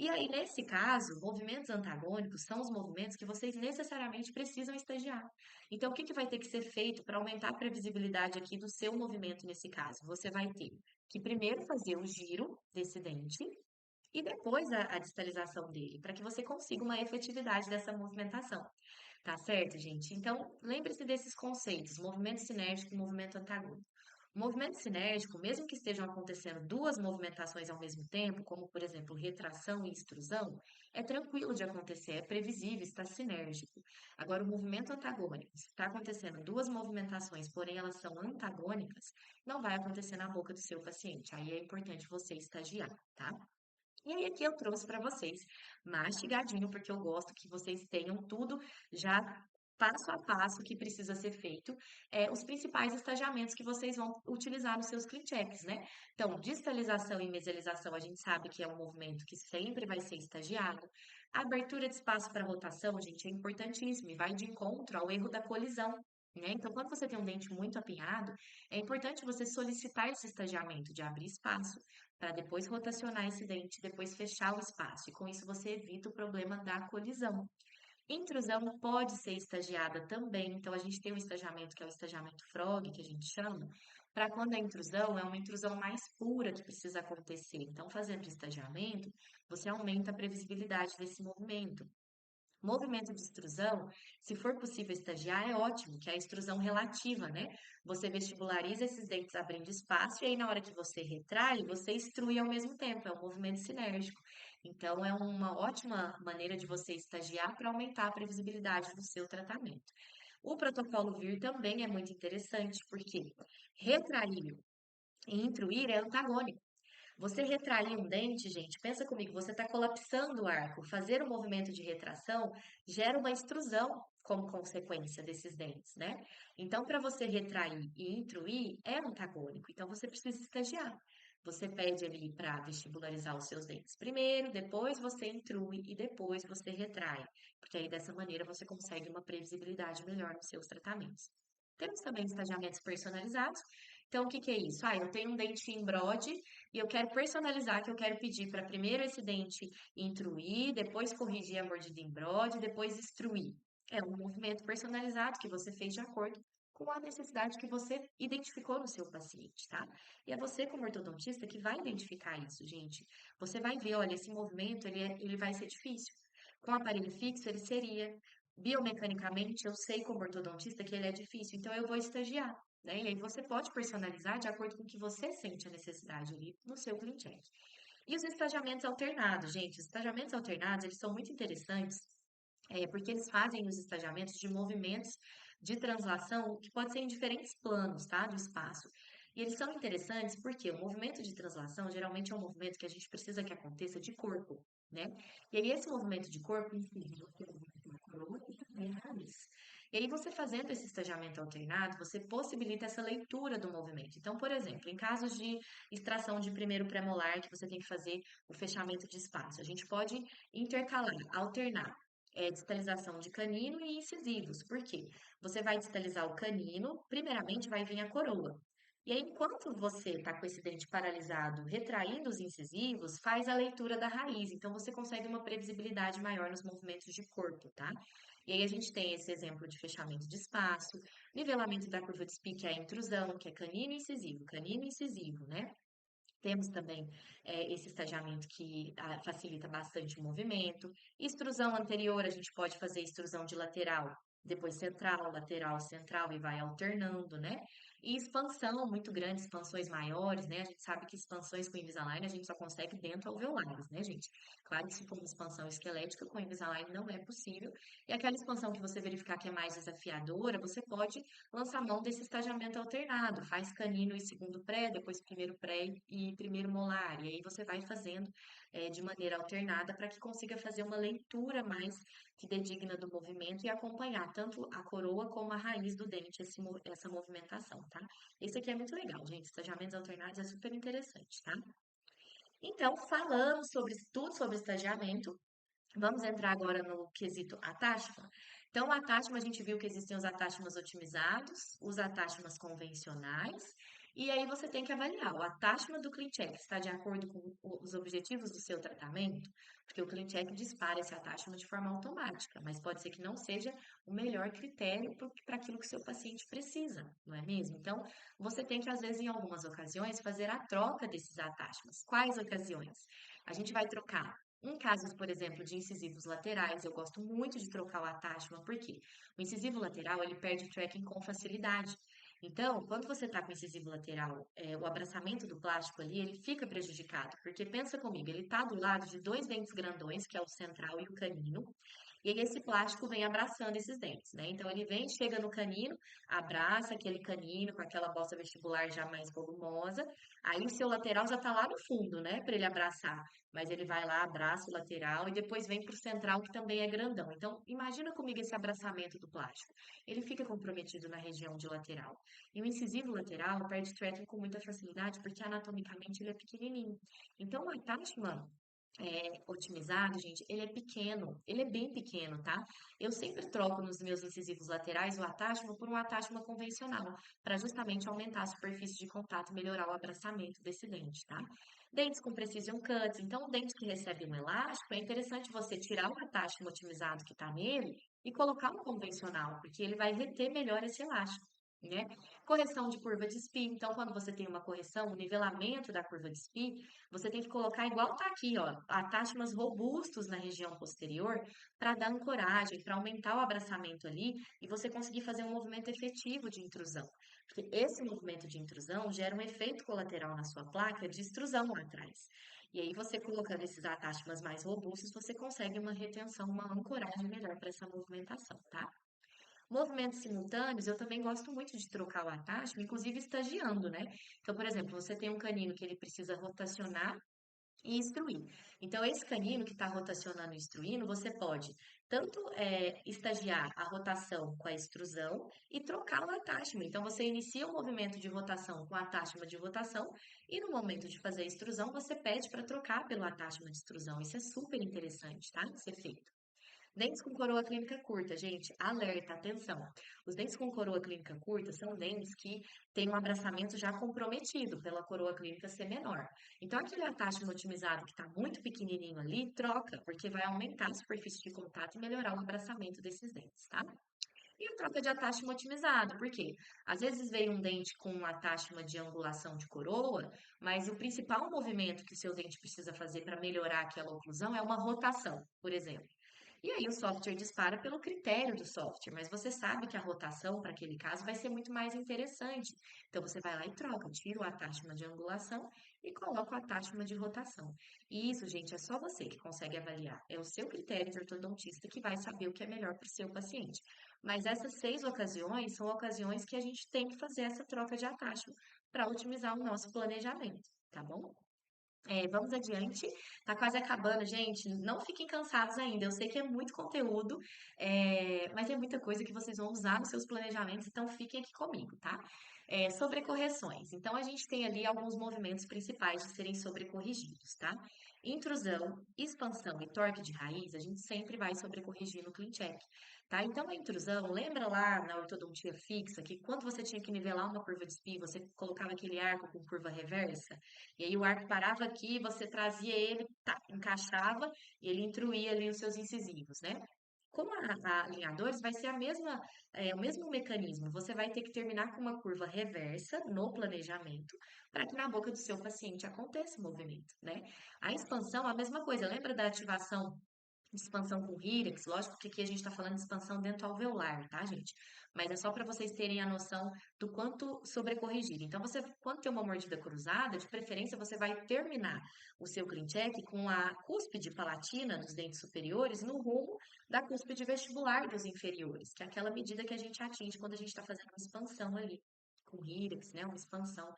E aí, nesse caso, movimentos antagônicos são os movimentos que vocês necessariamente precisam estagiar. Então, o que que vai ter que ser feito para aumentar a previsibilidade aqui do seu movimento nesse caso? Você vai ter que primeiro fazer o giro desse dente e depois a distalização dele, para que você consiga uma efetividade dessa movimentação. Tá certo, gente? Então, lembre-se desses conceitos: movimento cinético e movimento antagônico. O movimento cinérgico, mesmo que estejam acontecendo duas movimentações ao mesmo tempo, como por exemplo retração e extrusão, é tranquilo de acontecer, é previsível, está sinérgico. Agora, o movimento antagônico, se está acontecendo duas movimentações, porém elas são antagônicas, não vai acontecer na boca do seu paciente. Aí é importante você estagiar, tá? E aí aqui eu trouxe para vocês, mastigadinho, porque eu gosto que vocês tenham tudo já passo a passo que precisa ser feito, os principais estagiamentos que vocês vão utilizar nos seus clean checks, né? Então, distalização e mesialização, a gente sabe que é um movimento que sempre vai ser estagiado. A abertura de espaço para rotação, gente, é importantíssimo e vai de encontro ao erro da colisão. Né? Então, quando você tem um dente muito apinhado, é importante você solicitar esse estagiamento de abrir espaço, para depois rotacionar esse dente, depois fechar o espaço. E com isso você evita o problema da colisão. Intrusão pode ser estagiada também, então a gente tem um estagiamento que é o estagiamento frog, que a gente chama, para quando a intrusão é uma intrusão mais pura que precisa acontecer. Então, fazendo o estagiamento, você aumenta a previsibilidade desse movimento. Movimento de extrusão, se for possível estagiar, é ótimo, que é a extrusão relativa, né? Você vestibulariza esses dentes abrindo espaço e aí na hora que você retrai, você extrui ao mesmo tempo, é um movimento sinérgico. Então, é uma ótima maneira de você estagiar para aumentar a previsibilidade do seu tratamento. O protocolo VIR também é muito interessante, porque retrair e intruir é antagônico. Você retrair um dente, gente, pensa comigo, você está colapsando o arco. Fazer o movimento de retração gera uma extrusão como consequência desses dentes, né? Então, para você retrair e intruir, é antagônico. Então, você precisa estagiar. Você pede ali para vestibularizar os seus dentes primeiro, depois você intrui e depois você retrai. Porque aí, dessa maneira, você consegue uma previsibilidade melhor nos seus tratamentos. Temos também estagiamentos personalizados, Então, o que que é isso? Ah, eu tenho um dente em brode e eu quero personalizar, que eu quero pedir para primeiro esse dente intruir, depois corrigir a mordida em brode, depois extruir. É um movimento personalizado que você fez de acordo com a necessidade que você identificou no seu paciente, tá? E é você, como ortodontista, que vai identificar isso, gente. Você vai ver, olha, esse movimento, ele vai ser difícil. Com o aparelho fixo, ele seria. Biomecanicamente, eu sei como ortodontista que ele é difícil, então eu vou estagiar, né? E aí você pode personalizar de acordo com o que você sente a necessidade ali no seu CleanCheck. E os estagiamentos alternados, gente, os estagiamentos alternados, eles são muito interessantes, porque eles fazem os estagiamentos de movimentos de translação que pode ser em diferentes planos, tá, do espaço. E eles são interessantes porque o movimento de translação geralmente é um movimento que a gente precisa que aconteça de corpo, né? E aí esse movimento de corpo incide no movimento da coroa e também na raiz. E aí você fazendo esse estagiamento alternado, você possibilita essa leitura do movimento. Então, por exemplo, em casos de extração de primeiro premolar, que você tem que fazer o fechamento de espaço, a gente pode intercalar, alternar distalização de canino e incisivos. Por quê? Você vai distalizar o canino, primeiramente vai vir a coroa. E aí, enquanto você está com esse dente paralisado, retraindo os incisivos, faz a leitura da raiz. Então, você consegue uma previsibilidade maior nos movimentos de corpo, tá? E aí, a gente tem esse exemplo de fechamento de espaço, nivelamento da curva de Spee, que é a intrusão, que é canino e incisivo, né? Temos também esse estagiamento que facilita bastante o movimento. Extrusão anterior, a gente pode fazer extrusão de lateral, depois central, lateral, central e vai alternando, né? E expansão muito grande, expansões maiores, né? A gente sabe que expansões com Invisalign a gente só consegue dentro alveolares, né, gente? Claro que se for uma expansão esquelética, com Invisalign não é possível. E aquela expansão que você verificar que é mais desafiadora, você pode lança mão desse estagiamento alternado, faz canino e segundo pré, depois primeiro pré e primeiro molar, e aí você vai fazendo de maneira alternada para que consiga fazer uma leitura mais fidedigna do movimento e acompanhar tanto a coroa como a raiz do dente, essa movimentação, tá? Esse aqui é muito legal, gente, estagiamentos alternados é super interessante, tá? Então, falando sobre tudo sobre estagiamento, vamos entrar agora no quesito atáchima. Então, o atáchima, a gente viu que existem os atáchimas otimizados, os atáchimas convencionais, e aí você tem que avaliar. O atáchima do CleanCheck está de acordo com os objetivos do seu tratamento? Porque o CleanCheck dispara esse atáchima de forma automática, mas pode ser que não seja o melhor critério para aquilo que o seu paciente precisa, não é mesmo? Então, você tem que, às vezes, em algumas ocasiões, fazer a troca desses atáchimas. Quais ocasiões? A gente vai trocar em casos, por exemplo, de incisivos laterais, eu gosto muito de trocar o atáchima, porque o incisivo lateral ele perde o tracking com facilidade. Então, quando você está com incisivo lateral, o abraçamento do plástico ali, ele fica prejudicado, porque pensa comigo, ele está do lado de dois dentes grandões, que é o central e o canino, e aí esse plástico vem abraçando esses dentes, né? Então ele vem, chega no canino, abraça aquele canino com aquela bossa vestibular já mais volumosa, aí o seu lateral já está lá no fundo, né, para ele abraçar. Mas ele vai lá, abraça o lateral e depois vem para o central, que também é grandão. Então, imagina comigo esse abraçamento do plástico. Ele fica comprometido na região de lateral. E o incisivo lateral perde tracking com muita facilidade, porque anatomicamente ele é pequenininho. Então, o attachment otimizado, gente, ele é pequeno, ele é bem pequeno, tá? Eu sempre troco nos meus incisivos laterais o attachment por um attachment convencional, para justamente aumentar a superfície de contato e melhorar o abraçamento desse dente, tá? Dentes com precision cuts, então o dente que recebe um elástico, é interessante você tirar o attachment otimizado que está nele e colocar um convencional, porque ele vai reter melhor esse elástico. Né? Correção de curva de Spee. Então, quando você tem uma correção, o nivelamento da curva de Spee, você tem que colocar igual tá aqui, ó, atáchimas robustos na região posterior para dar ancoragem, para aumentar o abraçamento ali e você conseguir fazer um movimento efetivo de intrusão. Porque esse movimento de intrusão gera um efeito colateral na sua placa de extrusão lá atrás. E aí, você colocando esses atáchimas mais robustos, você consegue uma retenção, uma ancoragem melhor para essa movimentação, tá? Movimentos simultâneos, eu também gosto muito de trocar o attachment, inclusive estagiando, né? Então, por exemplo, você tem um canino que ele precisa rotacionar e instruir. Então, esse canino que está rotacionando e instruindo, você pode tanto estagiar a rotação com a extrusão e trocar o attachment. Então, você inicia o movimento de rotação com o attachment de rotação e no momento de fazer a extrusão, você pede para trocar pelo attachment de extrusão. Isso é super interessante, tá? De ser feito. Dentes com coroa clínica curta, gente, alerta, atenção. Os dentes com coroa clínica curta são dentes que têm um abraçamento já comprometido pela coroa clínica ser menor. Então, aquele atáchimo otimizado que está muito pequenininho ali, troca, porque vai aumentar a superfície de contato e melhorar o abraçamento desses dentes, tá? E a troca de atáchimo otimizado, por quê? Às vezes veio um dente com uma atáchima de angulação de coroa, mas o principal movimento que o seu dente precisa fazer para melhorar aquela oclusão é uma rotação, por exemplo. E aí o software dispara pelo critério do software, mas você sabe que a rotação para aquele caso vai ser muito mais interessante. Então você vai lá e troca, tira o attachment de angulação e coloca o attachment de rotação. E isso, gente, é só você que consegue avaliar. É o seu critério de ortodontista que vai saber o que é melhor para o seu paciente. Mas essas 6 ocasiões são ocasiões que a gente tem que fazer essa troca de attachment para otimizar o nosso planejamento, tá bom? Vamos adiante. Tá quase acabando, gente. Não fiquem cansados ainda. Eu sei que é muito conteúdo, mas é muita coisa que vocês vão usar nos seus planejamentos, então fiquem aqui comigo, tá? Sobre correções. Então, a gente tem ali alguns movimentos principais de serem sobrecorrigidos, tá? Intrusão, expansão e torque de raiz, a gente sempre vai sobrecorrigir no CleanCheck, tá? Então, a intrusão, lembra lá na ortodontia fixa que quando você tinha que nivelar uma curva de espinho, você colocava aquele arco com curva reversa? E aí o arco parava aqui, você trazia ele, tá, encaixava e ele intruía ali os seus incisivos, né? Como a alinhadores, vai ser o mesmo mecanismo. Você vai ter que terminar com uma curva reversa no planejamento para que na boca do seu paciente aconteça o movimento, né? A expansão, a mesma coisa. Lembra da ativação expansão com Hyrax? Lógico que aqui a gente está falando de expansão dentoalveolar, tá, gente? Mas é só para vocês terem a noção do quanto sobrecorrigir. Então, você, quando tem uma mordida cruzada, de preferência, você vai terminar o seu clean check com a cúspide palatina dos dentes superiores no rumo da cúspide vestibular dos inferiores, que é aquela medida que a gente atinge quando a gente está fazendo uma expansão ali. Com Hyrax, né? Uma expansão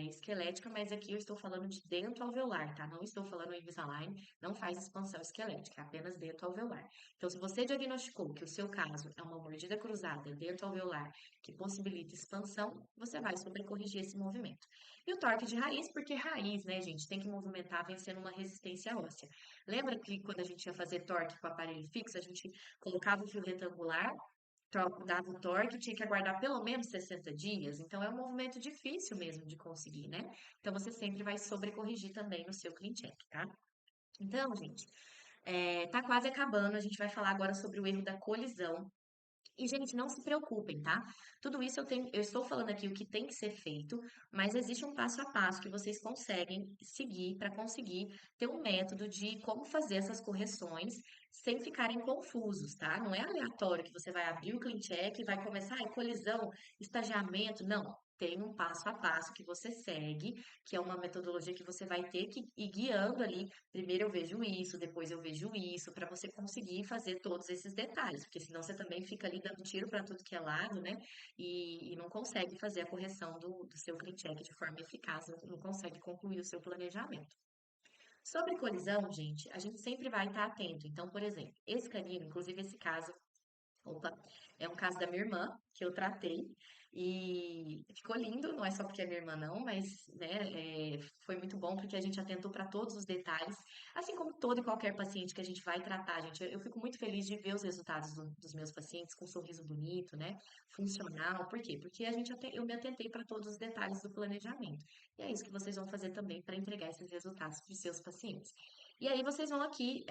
esquelética, mas aqui eu estou falando de dento alveolar, tá? Não estou falando Invisalign, não faz expansão esquelética, é apenas dento alveolar. Então, se você diagnosticou que o seu caso é uma mordida cruzada dento alveolar que possibilita expansão, você vai sobrecorrigir esse movimento. E o torque de raiz, porque raiz, né, gente, tem que movimentar vencendo uma resistência óssea. Lembra que quando a gente ia fazer torque com o aparelho fixo, a gente colocava o fio retangular, dava o torque, tinha que aguardar pelo menos 60 dias, então é um movimento difícil mesmo de conseguir, né? Então você sempre vai sobrecorrigir também no seu clean check, tá? Então, gente, tá quase acabando. A gente vai falar agora sobre o erro da colisão. E, gente, não se preocupem, tá? Tudo isso eu estou falando aqui o que tem que ser feito, mas existe um passo a passo que vocês conseguem seguir para conseguir ter um método de como fazer essas correções sem ficarem confusos, tá? Não é aleatório que você vai abrir o clean check e vai começar, colisão, estagiamento, não. Tem um passo a passo que você segue, que é uma metodologia que você vai ter que ir guiando ali. Primeiro eu vejo isso, depois eu vejo isso, para você conseguir fazer todos esses detalhes, porque senão você também fica ali dando tiro para tudo que é lado, né? E não consegue fazer a correção do seu clean check de forma eficaz, não consegue concluir o seu planejamento. Sobre colisão, gente, a gente sempre vai estar atento. Então, por exemplo, esse canino, inclusive esse caso, opa, é um caso da minha irmã que eu tratei e ficou lindo, não é só porque é minha irmã não, mas né, foi muito bom porque a gente atentou para todos os detalhes, assim como todo e qualquer paciente que a gente vai tratar, gente. Eu fico muito feliz de ver os resultados dos meus pacientes com um sorriso bonito, né, funcional. Por quê? Porque eu me atentei para todos os detalhes do planejamento. E é isso que vocês vão fazer também para entregar esses resultados para os seus pacientes. E aí vocês vão aqui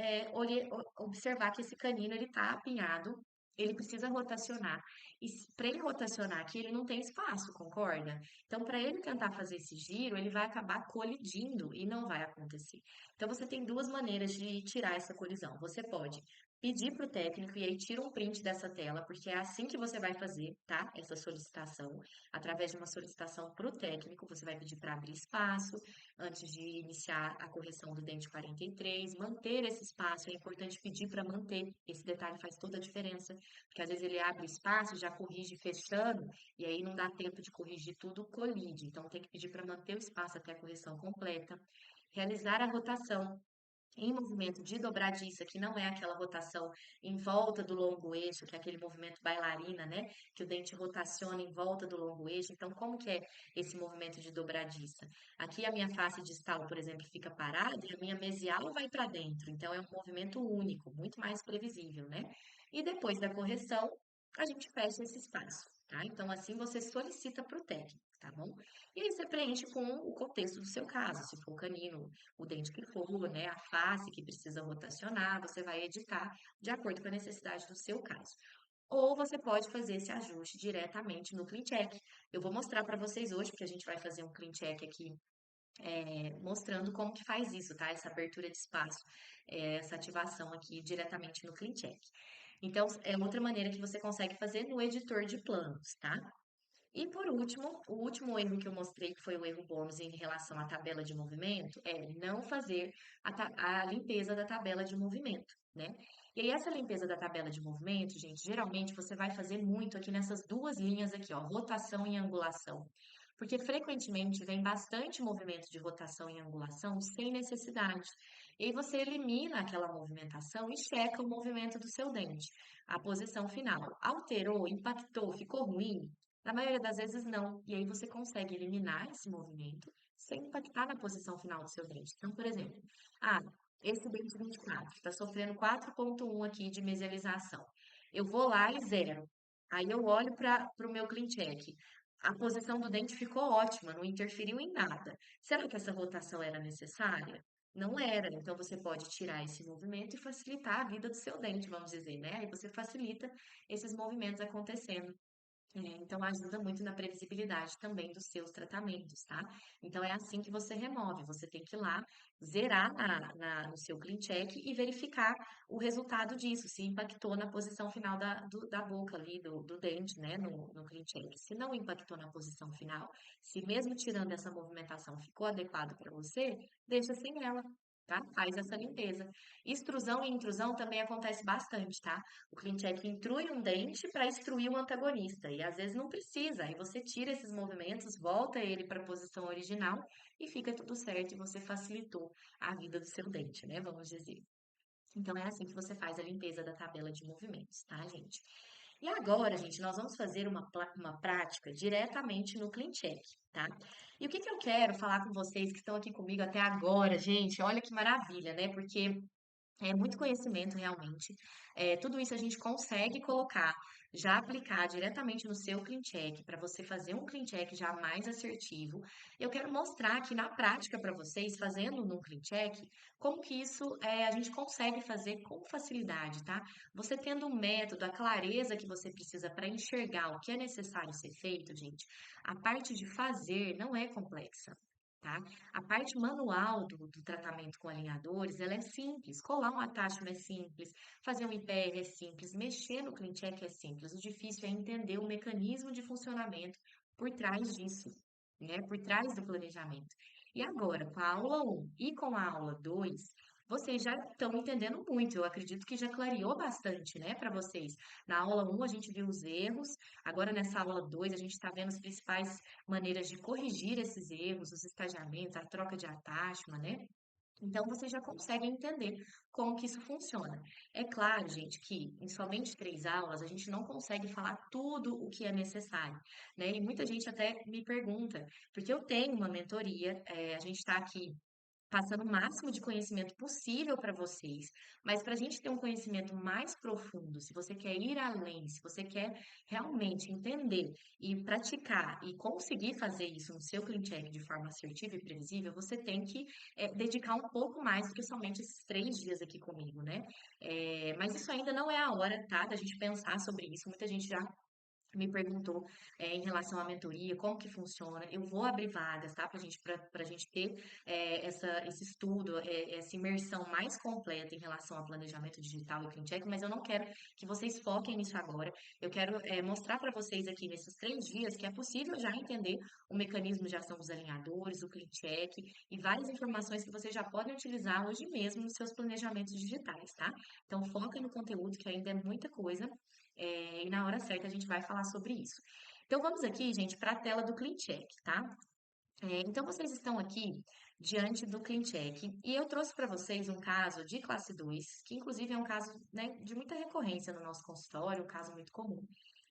observar que esse canino ele está apinhado, ele precisa rotacionar. E para ele rotacionar aqui, ele não tem espaço, concorda? Então, para ele tentar fazer esse giro, ele vai acabar colidindo e não vai acontecer. Então, você tem duas maneiras de tirar essa colisão. Você pode pedir para o técnico e aí tira um print dessa tela, porque é assim que você vai fazer, tá? Essa solicitação. Através de uma solicitação para o técnico, você vai pedir para abrir espaço antes de iniciar a correção do dente 43, manter esse espaço. É importante pedir para manter. Esse detalhe faz toda a diferença. Porque às vezes ele abre espaço, já corrige fechando, e aí não dá tempo de corrigir tudo, colide. Então tem que pedir para manter o espaço até a correção completa. Realizar a rotação. em movimento de dobradiça, que não é aquela rotação em volta do longo eixo, que é aquele movimento bailarina, né? Que o dente rotaciona em volta do longo eixo. Então, como que é esse movimento de dobradiça? Aqui a minha face distal, por exemplo, fica parada e a minha mesial vai para dentro. Então, é um movimento único, muito mais previsível, né? E depois da correção, a gente fecha esse espaço, tá? Então, assim você solicita para o técnico, tá bom? E aí você preenche com o contexto do seu caso, se for canino, o dente que for, né, a face que precisa rotacionar, você vai editar de acordo com a necessidade do seu caso. Ou você pode fazer esse ajuste diretamente no CleanCheck. Eu vou mostrar para vocês hoje, porque a gente vai fazer um CleanCheck aqui, mostrando como que faz isso, tá? Essa abertura de espaço, essa ativação aqui diretamente no CleanCheck. Então, é outra maneira que você consegue fazer no editor de planos, tá? E por último, o último erro que eu mostrei, que foi o erro bônus em relação à tabela de movimento, é não fazer a limpeza da tabela de movimento, né? E aí, essa limpeza da tabela de movimento, gente, geralmente você vai fazer muito aqui nessas duas linhas aqui, ó, rotação e angulação. Porque frequentemente vem bastante movimento de rotação e angulação sem necessidade. E aí você elimina aquela movimentação e checa o movimento do seu dente. A posição final alterou, impactou, ficou ruim? Na maioria das vezes, não. E aí você consegue eliminar esse movimento sem impactar na posição final do seu dente. Então, por exemplo, ah, esse dente 24 está sofrendo 4,1 aqui de mesialização. Eu vou lá e zero. Aí eu olho para o meu CleanCheck. A posição do dente ficou ótima, não interferiu em nada. Será que essa rotação era necessária? Não era. Então você pode tirar esse movimento e facilitar a vida do seu dente, vamos dizer, né? Aí você facilita esses movimentos acontecendo. Então, ajuda muito na previsibilidade também dos seus tratamentos, tá? Então, é assim que você remove. Você tem que ir lá, zerar no seu CleanCheck e verificar o resultado disso, se impactou na posição final da boca ali, do dente, né, no CleanCheck. Se não impactou na posição final, se mesmo tirando essa movimentação ficou adequado para você, deixa sem ela. Tá? Faz essa limpeza. Extrusão e intrusão também acontece bastante, tá? O CleanCheck intrui um dente para extruir o antagonista, e às vezes não precisa. Aí você tira esses movimentos, volta ele para a posição original e fica tudo certo, e você facilitou a vida do seu dente, né? Vamos dizer. Então é assim que você faz a limpeza da tabela de movimentos, tá, gente? E agora, gente, nós vamos fazer uma prática diretamente no CleanCheck, tá? E o que que eu quero falar com vocês que estão aqui comigo até agora, gente? Olha que maravilha, né? Porque é muito conhecimento realmente. Tudo isso a gente consegue colocar, já aplicar diretamente no seu CleanCheck, para você fazer um CleanCheck já mais assertivo. Eu quero mostrar aqui na prática para vocês, fazendo no CleanCheck, como que isso a gente consegue fazer com facilidade, tá? Você tendo um método, a clareza que você precisa para enxergar o que é necessário ser feito, gente, a parte de fazer não é complexa. Tá? A parte manual do tratamento com alinhadores, ela é simples. Colar um attachment é simples, fazer um IPR é simples, mexer no CleanCheck é simples. O difícil é entender o mecanismo de funcionamento por trás disso, né? Por trás do planejamento. E agora, com a aula um e com a aula 2, vocês já estão entendendo muito. Eu acredito que já clareou bastante, né, para vocês. Na aula um a gente viu os erros, agora nessa aula 2 a gente está vendo as principais maneiras de corrigir esses erros, os estagiamentos, a troca de attachment, né? Então, você já consegue entender como que isso funciona. É claro, gente, que em somente 3 aulas a gente não consegue falar tudo o que é necessário, né? E muita gente até me pergunta, porque eu tenho uma mentoria, a gente está aqui passando o máximo de conhecimento possível para vocês, mas para a gente ter um conhecimento mais profundo, se você quer ir além, se você quer realmente entender e praticar e conseguir fazer isso no seu CleanCheck de forma assertiva e previsível, você tem que dedicar um pouco mais do que somente esses 3 dias aqui comigo, né? Mas isso ainda não é a hora, tá, da gente pensar sobre isso. Muita gente já me perguntou em relação à mentoria, como que funciona. Eu vou abrir vagas, tá? Para gente ter esse estudo, essa imersão mais completa em relação ao planejamento digital e cleantech, mas eu não quero que vocês foquem nisso agora. Eu quero mostrar para vocês aqui nesses 3 dias que é possível já entender o mecanismo de ação dos alinhadores, o cleantech e várias informações que vocês já podem utilizar hoje mesmo nos seus planejamentos digitais, tá? Então foca no conteúdo, que ainda é muita coisa. E na hora certa a gente vai falar sobre isso. Então vamos aqui, gente, para a tela do CleanCheck, tá? Então vocês estão aqui diante do CleanCheck. E eu trouxe para vocês um caso de classe 2, que inclusive é um caso, né, de muita recorrência no nosso consultório, um caso muito comum.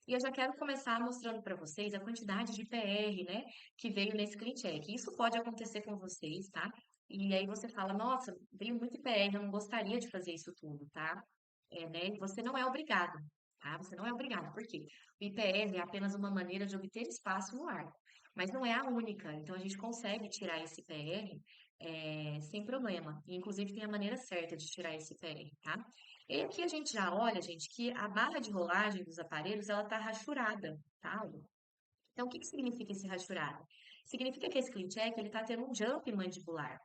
E eu já quero começar mostrando para vocês a quantidade de PR, né, que veio nesse CleanCheck. Isso pode acontecer com vocês, tá? E aí você fala, nossa, veio muito IPR, eu não gostaria de fazer isso tudo, tá? Né? Você não é obrigado, tá? Você não é obrigado. Por quê? O IPR é apenas uma maneira de obter espaço no ar, mas não é a única. Então a gente consegue tirar esse IPR sem problema. E, inclusive tem a maneira certa de tirar esse IPR, tá? E aqui a gente já olha, gente, que a barra de rolagem dos aparelhos ela tá rachurada, tá? Então o que que significa esse rachurado? Significa que esse CleanCheck ele tá tendo um jump mandibular.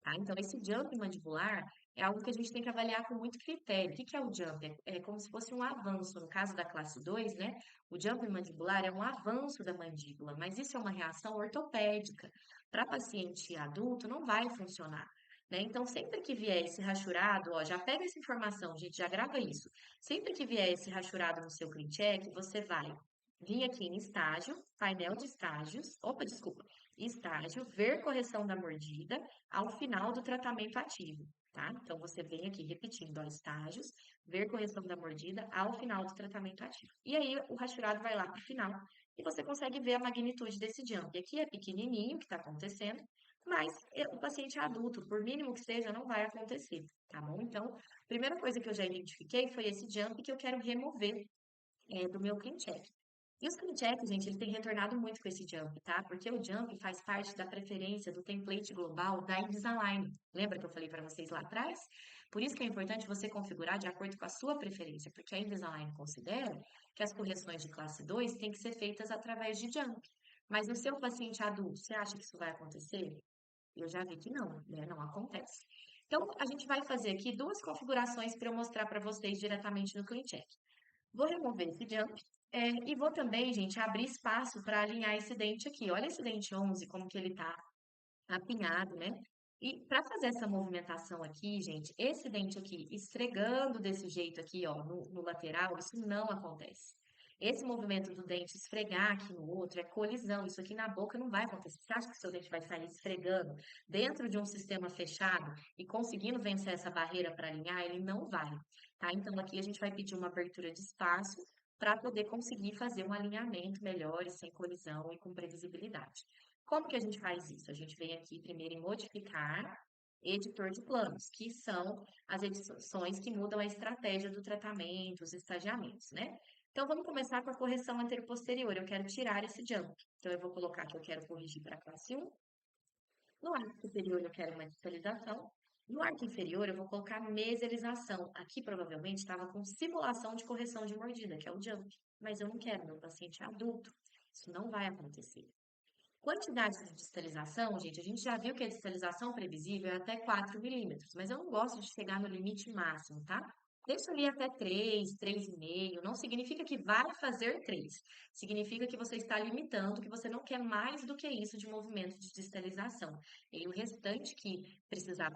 Tá? Então, esse jump mandibular é algo que a gente tem que avaliar com muito critério. O que que é o jump? É como se fosse um avanço. No caso da classe 2, né? O jump mandibular é um avanço da mandíbula, mas isso é uma reação ortopédica. Para paciente adulto, não vai funcionar. Né? Então, sempre que vier esse rachurado, ó, já pega essa informação, gente, já grava isso. Sempre que vier esse rachurado no seu CleanCheck, você vai vir aqui em estágio, painel de estágios, opa, desculpa, estágio, ver correção da mordida, ao final do tratamento ativo, tá? Então, você vem aqui repetindo, ó, estágios, ver correção da mordida ao final do tratamento ativo. E aí, o rastreado vai lá para o final e você consegue ver a magnitude desse jump. Aqui é pequenininho o que está acontecendo, mas o paciente adulto, por mínimo que seja, não vai acontecer, tá bom? Então, a primeira coisa que eu já identifiquei foi esse jump que eu quero remover do meu clean check. E os clean check, gente, eles têm retornado muito com esse jump, tá? Porque o jump faz parte da preferência do template global da Invisalign. Lembra que eu falei para vocês lá atrás? Por isso que é importante você configurar de acordo com a sua preferência, porque a Invisalign considera que as correções de classe 2 têm que ser feitas através de jump. Mas no seu paciente adulto, você acha que isso vai acontecer? Eu já vi que não, né? Não acontece. Então, a gente vai fazer aqui duas configurações para eu mostrar para vocês diretamente no CleanCheck. Vou remover esse jump. E vou também, gente, abrir espaço para alinhar esse dente aqui. Olha esse dente 11, como que ele tá apinhado, né? E para fazer essa movimentação aqui, gente, esse dente aqui esfregando desse jeito aqui, ó, no lateral, isso não acontece. Esse movimento do dente esfregar aqui no outro é colisão. Isso aqui na boca não vai acontecer. Você acha que o seu dente vai sair esfregando dentro de um sistema fechado e conseguindo vencer essa barreira para alinhar? Ele não vai, tá? Então aqui a gente vai pedir uma abertura de espaço para poder conseguir fazer um alinhamento melhor e sem colisão e com previsibilidade. Como que a gente faz isso? A gente vem aqui primeiro em modificar editor de planos, que são as edições que mudam a estratégia do tratamento, os estagiamentos, né? Então vamos começar com a correção anterior-posterior. Eu quero tirar esse jump. Então eu vou colocar que eu quero corrigir para a classe 1. No arco superior eu quero uma distalização. No arco inferior eu vou colocar meselização. Aqui provavelmente estava com simulação de correção de mordida, que é o jump. Mas eu não quero, meu paciente é adulto. Isso não vai acontecer. Quantidade de distalização, gente, a gente já viu que a distalização previsível é até 4 milímetros, mas eu não gosto de chegar no limite máximo, tá? Deixa ali até 3, 3,5. Não significa que vai fazer 3. Significa que você está limitando, que você não quer mais do que isso de movimento de distalização. E o restante que precisar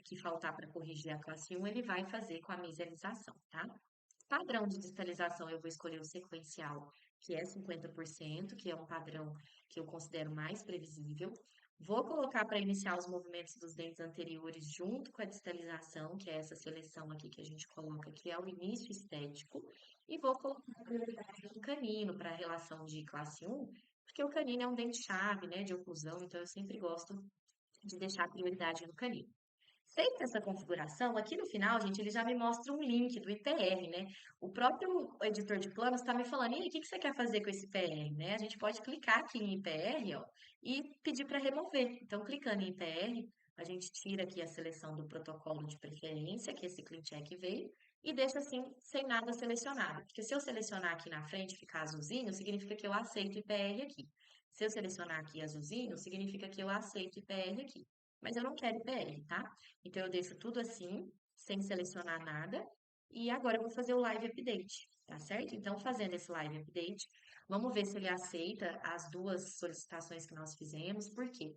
que faltar para corrigir a classe 1, ele vai fazer com a mesialização, tá? Padrão de distalização, eu vou escolher o sequencial, que é 50%, que é um padrão que eu considero mais previsível. Vou colocar para iniciar os movimentos dos dentes anteriores junto com a distalização, que é essa seleção aqui que a gente coloca, que é o início estético. E vou colocar a prioridade no canino para a relação de classe 1, porque o canino é um dente-chave, né, de oclusão, então eu sempre gosto de deixar a prioridade no canino. Feita essa configuração, aqui no final, gente, ele já me mostra um link do IPR, né? O próprio editor de planos está me falando, e aí, o que que você quer fazer com esse IPR, né? A gente pode clicar aqui em IPR, ó, e pedir para remover. Então, clicando em IPR, a gente tira aqui a seleção do protocolo de preferência, que esse CleanCheck veio, e deixa assim, sem nada selecionado. Porque se eu selecionar aqui na frente, ficar azulzinho, significa que eu aceito IPR aqui. Se eu selecionar aqui azulzinho, significa que eu aceito IPR aqui. Mas eu não quero IPR, tá? Então, eu deixo tudo assim, sem selecionar nada. E agora eu vou fazer o live update, tá certo? Então, fazendo esse live update, vamos ver se ele aceita as duas solicitações que nós fizemos. Por quê?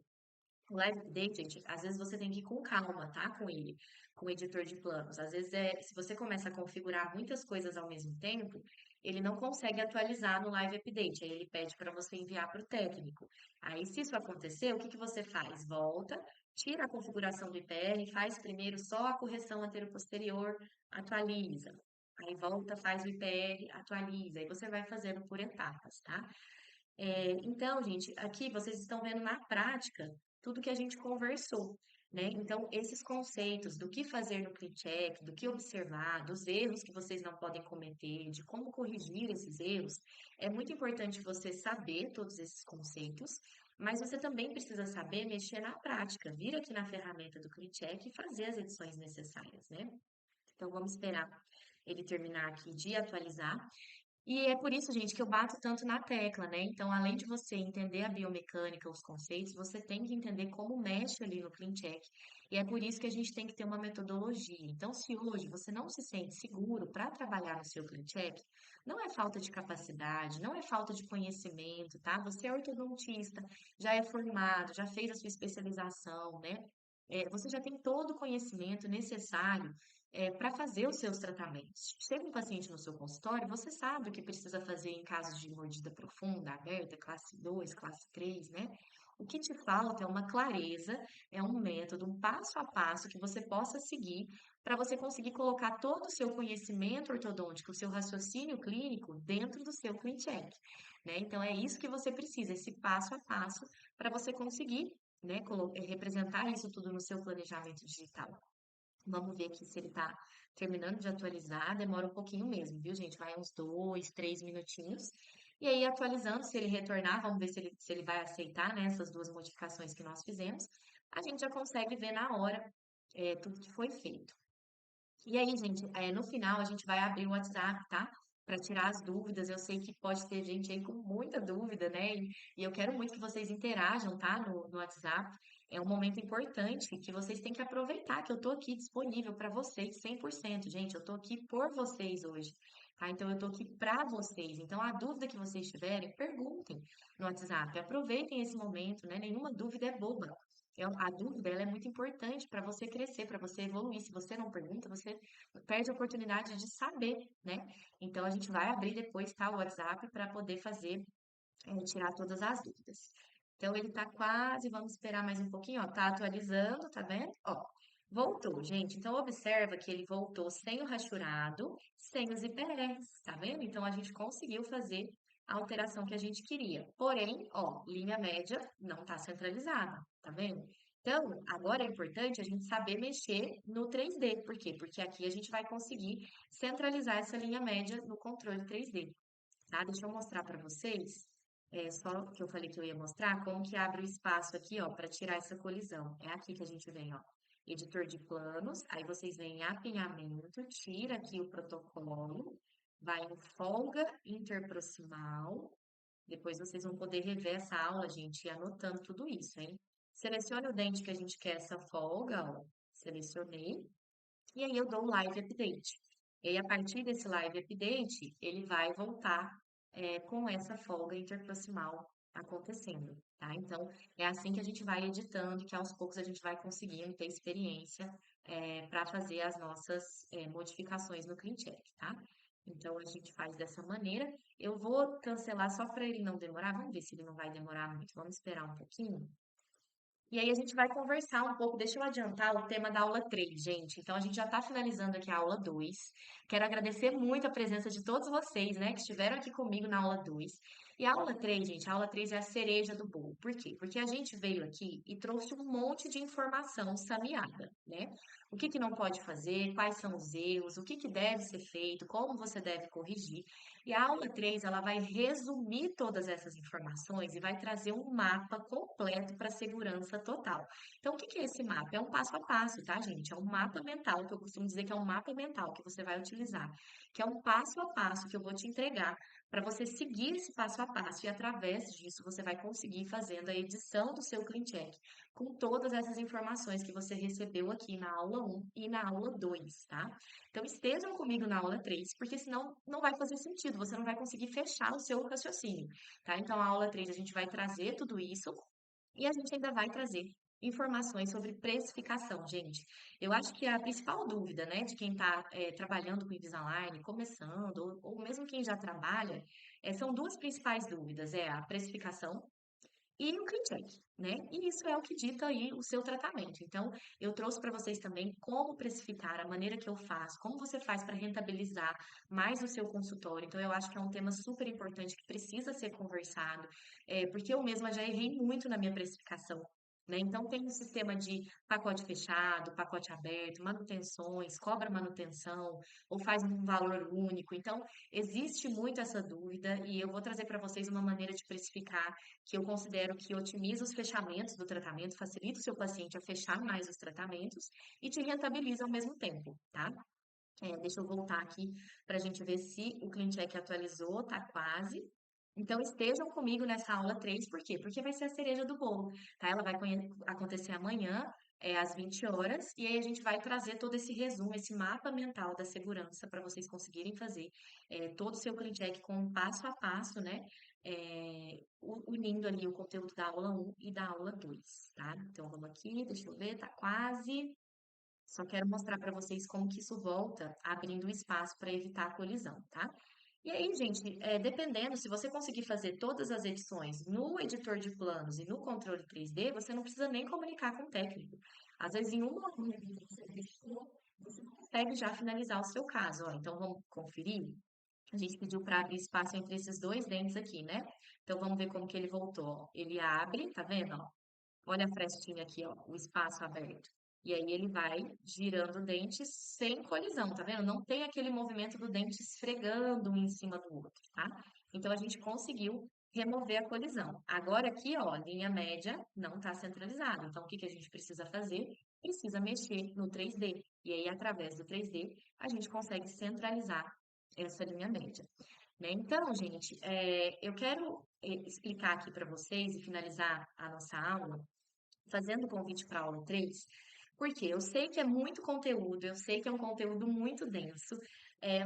O live update, gente, às vezes você tem que ir com calma, tá? Com ele, com o editor de planos. Às vezes, se você começa a configurar muitas coisas ao mesmo tempo, ele não consegue atualizar no Live Update, aí ele pede para você enviar para o técnico. Aí, se isso acontecer, o que que você faz? Volta, tira a configuração do IPR, faz primeiro só a correção anterior-posterior, atualiza. Aí volta, faz o IPR, atualiza. Aí você vai fazendo por etapas, tá? Então, gente, aqui vocês estão vendo na prática tudo que a gente conversou, né? Então, esses conceitos do que fazer no clean check, do que observar, dos erros que vocês não podem cometer, de como corrigir esses erros, é muito importante você saber todos esses conceitos, mas você também precisa saber mexer na prática, vir aqui na ferramenta do clean check e fazer as edições necessárias, né? Então, vamos esperar ele terminar aqui de atualizar. E é por isso, gente, que eu bato tanto na tecla, né? Então, além de você entender a biomecânica, os conceitos, você tem que entender como mexe ali no clean check. E é por isso que a gente tem que ter uma metodologia. Então, se hoje você não se sente seguro para trabalhar no seu clean check, não é falta de capacidade, não é falta de conhecimento, tá? Você é ortodontista, já é formado, já fez a sua especialização, né? Você já tem todo o conhecimento necessário para fazer os seus tratamentos. Chega um paciente no seu consultório, você sabe o que precisa fazer em casos de mordida profunda, aberta, classe 2, classe 3, né? O que te falta é uma clareza, é um método, um passo a passo que você possa seguir para você conseguir colocar todo o seu conhecimento ortodôntico, o seu raciocínio clínico dentro do seu clean check, né? Então é isso que você precisa, esse passo a passo para você conseguir, né, representar isso tudo no seu planejamento digital. Vamos ver aqui se ele tá terminando de atualizar. Demora um pouquinho mesmo, viu, gente? Vai uns 2, 3 minutinhos. E aí, atualizando, se ele retornar, vamos ver se ele vai aceitar, né, essas duas modificações que nós fizemos. A gente já consegue ver na hora, tudo que foi feito. E aí, gente, no final a gente vai abrir o WhatsApp, tá? Para tirar as dúvidas. Eu sei que pode ter gente aí com muita dúvida, né? E eu quero muito que vocês interajam, tá? No WhatsApp. É um momento importante que vocês têm que aproveitar, que eu tô aqui disponível para vocês 100%. Gente, eu tô aqui por vocês hoje, tá? Então eu tô aqui para vocês. Então a dúvida que vocês tiverem, perguntem no WhatsApp. Aproveitem esse momento, né? Nenhuma dúvida é boba. A dúvida, ela é muito importante para você crescer, para você evoluir. Se você não pergunta, você perde a oportunidade de saber, né? Então, a gente vai abrir depois, tá, o WhatsApp para poder fazer, tirar todas as dúvidas. Então, ele tá quase, vamos esperar mais um pouquinho, ó, tá atualizando, tá vendo? Ó, voltou, gente. Então, observa que ele voltou sem o rachurado, sem os IPRs, tá vendo? Então, a gente conseguiu fazer a alteração que a gente queria. Porém, ó, linha média não tá centralizada, tá vendo? Então, agora é importante a gente saber mexer no 3D. Por quê? Porque aqui a gente vai conseguir centralizar essa linha média no controle 3D, tá? Deixa eu mostrar para vocês, só que eu falei que eu ia mostrar, como que abre o espaço aqui, ó, para tirar essa colisão. É aqui que a gente vem, ó, editor de planos, aí vocês vêm em apinhamento, tira aqui o protocolo, vai em folga interproximal, depois vocês vão poder rever essa aula, gente, e anotando tudo isso, hein? Selecione o dente que a gente quer essa folga, ó, selecionei, e aí eu dou o live update. E aí, a partir desse live update, ele vai voltar com essa folga interproximal acontecendo, tá? Então, é assim que a gente vai editando, que aos poucos a gente vai conseguindo ter experiência para fazer as nossas modificações no CleanCheck, tá? Então, a gente faz dessa maneira. Eu vou cancelar só para ele não demorar. Vamos ver se ele não vai demorar muito. Vamos esperar um pouquinho. E aí a gente vai conversar um pouco, deixa eu adiantar o tema da aula 3, gente. Então a gente já está finalizando aqui a aula 2. Quero agradecer muito a presença de todos vocês, né, que estiveram aqui comigo na aula 2. E a aula 3, gente, a aula 3 é a cereja do bolo. Por quê? Porque a gente veio aqui e trouxe um monte de informação sameada, né? O que que não pode fazer, quais são os erros, o que que deve ser feito, como você deve corrigir. E a aula 3 ela vai resumir todas essas informações e vai trazer um mapa completo para a segurança total. Então, o que que é esse mapa? É um passo a passo, tá, gente? É um mapa mental, que eu costumo dizer que é um mapa mental que você vai utilizar, que é um passo a passo que eu vou te entregar para você seguir esse passo a passo e através disso você vai conseguir fazendo a edição do seu Clean Check com todas essas informações que você recebeu aqui na aula 1 e na aula 2, tá? Então, estejam comigo na aula 3, porque senão não vai fazer sentido, você não vai conseguir fechar o seu raciocínio, tá? Então, a aula 3 a gente vai trazer tudo isso e a gente ainda vai trazer informações sobre precificação, gente. Eu acho que a principal dúvida, né, de quem está trabalhando com Invisalign, começando, ou mesmo quem já trabalha, são duas principais dúvidas, é a precificação e o clean check, né? E isso é o que dita aí o seu tratamento. Então, eu trouxe para vocês também como precificar, a maneira que eu faço, como você faz para rentabilizar mais o seu consultório. Então, eu acho que é um tema super importante que precisa ser conversado, porque eu mesma já errei muito na minha precificação. Né? Então, tem um sistema de pacote fechado, pacote aberto, manutenções, cobra manutenção, ou faz um valor único. Então, existe muito essa dúvida e eu vou trazer para vocês uma maneira de precificar que eu considero que otimiza os fechamentos do tratamento, facilita o seu paciente a fechar mais os tratamentos e te rentabiliza ao mesmo tempo, tá? Deixa eu voltar aqui para a gente ver se o CleanCheck atualizou, tá quase. Então, estejam comigo nessa aula 3, por quê? Porque vai ser a cereja do bolo, tá? Ela vai acontecer amanhã, às 20 horas, e aí a gente vai trazer todo esse resumo, esse mapa mental da segurança para vocês conseguirem fazer todo o seu CleanCheck com um passo a passo, né? Unindo ali o conteúdo da aula 1 e da aula 2, tá? Então, vamos aqui, deixa eu ver, tá quase. Só quero mostrar para vocês como que isso volta abrindo espaço para evitar a colisão, tá? E aí, gente, dependendo, se você conseguir fazer todas as edições no editor de planos e no controle 3D, você não precisa nem comunicar com o técnico. Às vezes, em uma hora que você editou, você consegue já finalizar o seu caso. Ó, então, vamos conferir? A gente pediu para abrir espaço entre esses dois dentes aqui, né? Então, vamos ver como que ele voltou. Ó. Ele abre, tá vendo? Ó? Olha a frestinha aqui, ó, o espaço aberto. E aí ele vai girando o dente sem colisão, tá vendo? Não tem aquele movimento do dente esfregando um em cima do outro, tá? Então a gente conseguiu remover a colisão. Agora aqui, ó, linha média não está centralizada. Então o que que a gente precisa fazer? Precisa mexer no 3D. E aí através do 3D a gente consegue centralizar essa linha média. Né? Então, gente, eu quero explicar aqui para vocês e finalizar a nossa aula fazendo o convite para a aula 3, porque eu sei que é muito conteúdo, eu sei que é um conteúdo muito denso,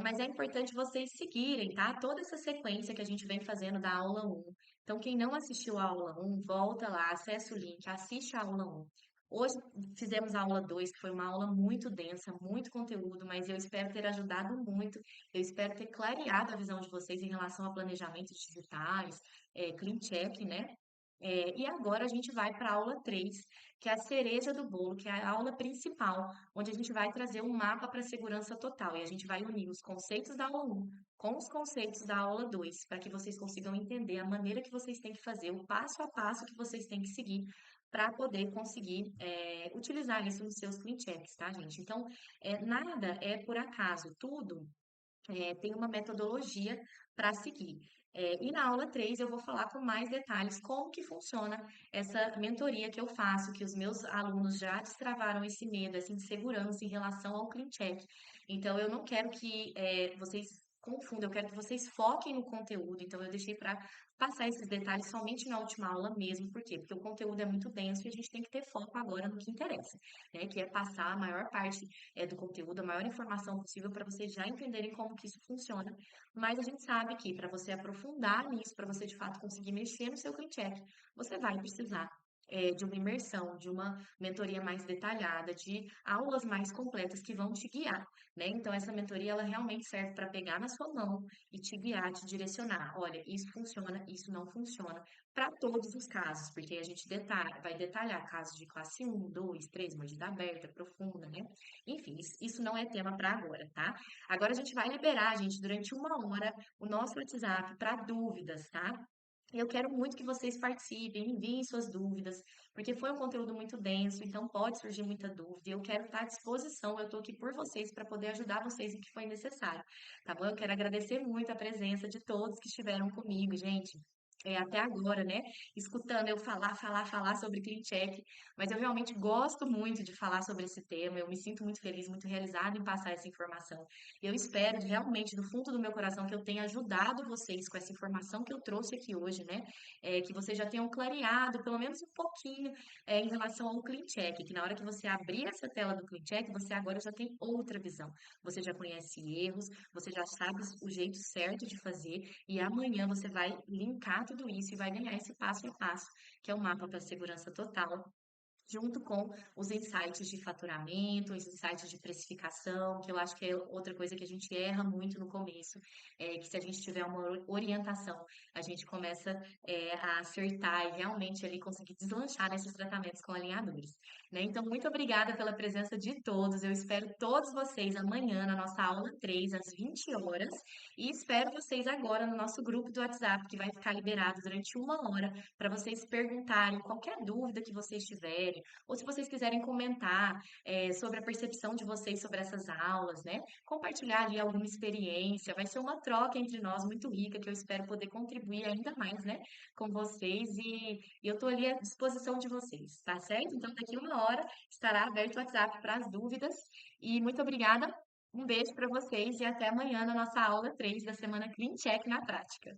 mas é importante vocês seguirem, tá? Toda essa sequência que a gente vem fazendo da aula 1. Então, quem não assistiu a aula 1, volta lá, acessa o link, assiste a aula 1. Hoje fizemos a aula 2, que foi uma aula muito densa, muito conteúdo, mas eu espero ter ajudado muito, eu espero ter clareado a visão de vocês em relação a planejamentos digitais, clean check, né? E agora a gente vai para a aula 3, que é a cereja do bolo, que é a aula principal, onde a gente vai trazer um mapa para a segurança total. E a gente vai unir os conceitos da aula 1 com os conceitos da aula 2, para que vocês consigam entender a maneira que vocês têm que fazer, o passo a passo que vocês têm que seguir para poder conseguir utilizar isso nos seus clean checks, tá, gente? Então, nada é por acaso, tudo tem uma metodologia para seguir. E na aula 3 eu vou falar com mais detalhes como que funciona essa mentoria que eu faço, que os meus alunos já destravaram esse medo, essa insegurança em relação ao clean check. Então eu não quero que vocês confundam, eu quero que vocês foquem no conteúdo. Então eu deixei para passar esses detalhes somente na última aula mesmo. Por quê? Porque o conteúdo é muito denso e a gente tem que ter foco agora no que interessa, né? Que é passar a maior parte do conteúdo, a maior informação possível para vocês já entenderem como que isso funciona. Mas a gente sabe que para você aprofundar nisso, para você de fato conseguir mexer no seu clean check, você vai precisar de uma imersão, de uma mentoria mais detalhada, de aulas mais completas que vão te guiar, né? Então essa mentoria ela realmente serve para pegar na sua mão e te guiar, te direcionar. Olha, isso funciona, isso não funciona para todos os casos, porque a gente vai detalhar casos de classe 1, 2, 3, mordida aberta, profunda, né? Enfim, isso não é tema para agora, tá? Agora a gente vai liberar, gente, durante uma hora o nosso WhatsApp para dúvidas, tá? Eu quero muito que vocês participem, enviem suas dúvidas, porque foi um conteúdo muito denso, então pode surgir muita dúvida. E eu quero estar à disposição, eu estou aqui por vocês para poder ajudar vocês em que foi necessário, tá bom? Eu quero agradecer muito a presença de todos que estiveram comigo, gente. Até agora, né? Escutando eu falar sobre clean check, mas eu realmente gosto muito de falar sobre esse tema. Eu me sinto muito feliz, muito realizada em passar essa informação. Eu espero realmente, do fundo do meu coração, que eu tenha ajudado vocês com essa informação que eu trouxe aqui hoje, né? Que vocês já tenham clareado, pelo menos um pouquinho, em relação ao clean check, que na hora que você abrir essa tela do clean check, você agora já tem outra visão. Você já conhece erros, você já sabe o jeito certo de fazer, e amanhã você vai linkar tudo isso e vai ganhar esse passo a passo, que é o mapa para segurança total junto com os insights de faturamento, os insights de precificação, que eu acho que é outra coisa que a gente erra muito no começo, é que se a gente tiver uma orientação, a gente começa a acertar e realmente ali conseguir deslanchar nesses tratamentos com alinhadores, né? Então, muito obrigada pela presença de todos. Eu espero todos vocês amanhã na nossa aula 3 às 20 horas, e espero vocês agora no nosso grupo do WhatsApp, que vai ficar liberado durante 1 hora para vocês perguntarem qualquer dúvida que vocês tiverem, ou se vocês quiserem comentar sobre a percepção de vocês sobre essas aulas, né? Compartilhar ali alguma experiência, vai ser uma troca entre nós muito rica, que eu espero poder contribuir ainda mais, né, com vocês, e eu estou ali à disposição de vocês, tá certo? Então, daqui 1 hora estará aberto o WhatsApp para as dúvidas, e muito obrigada, um beijo para vocês e até amanhã na nossa aula 3 da semana Clean Check na prática.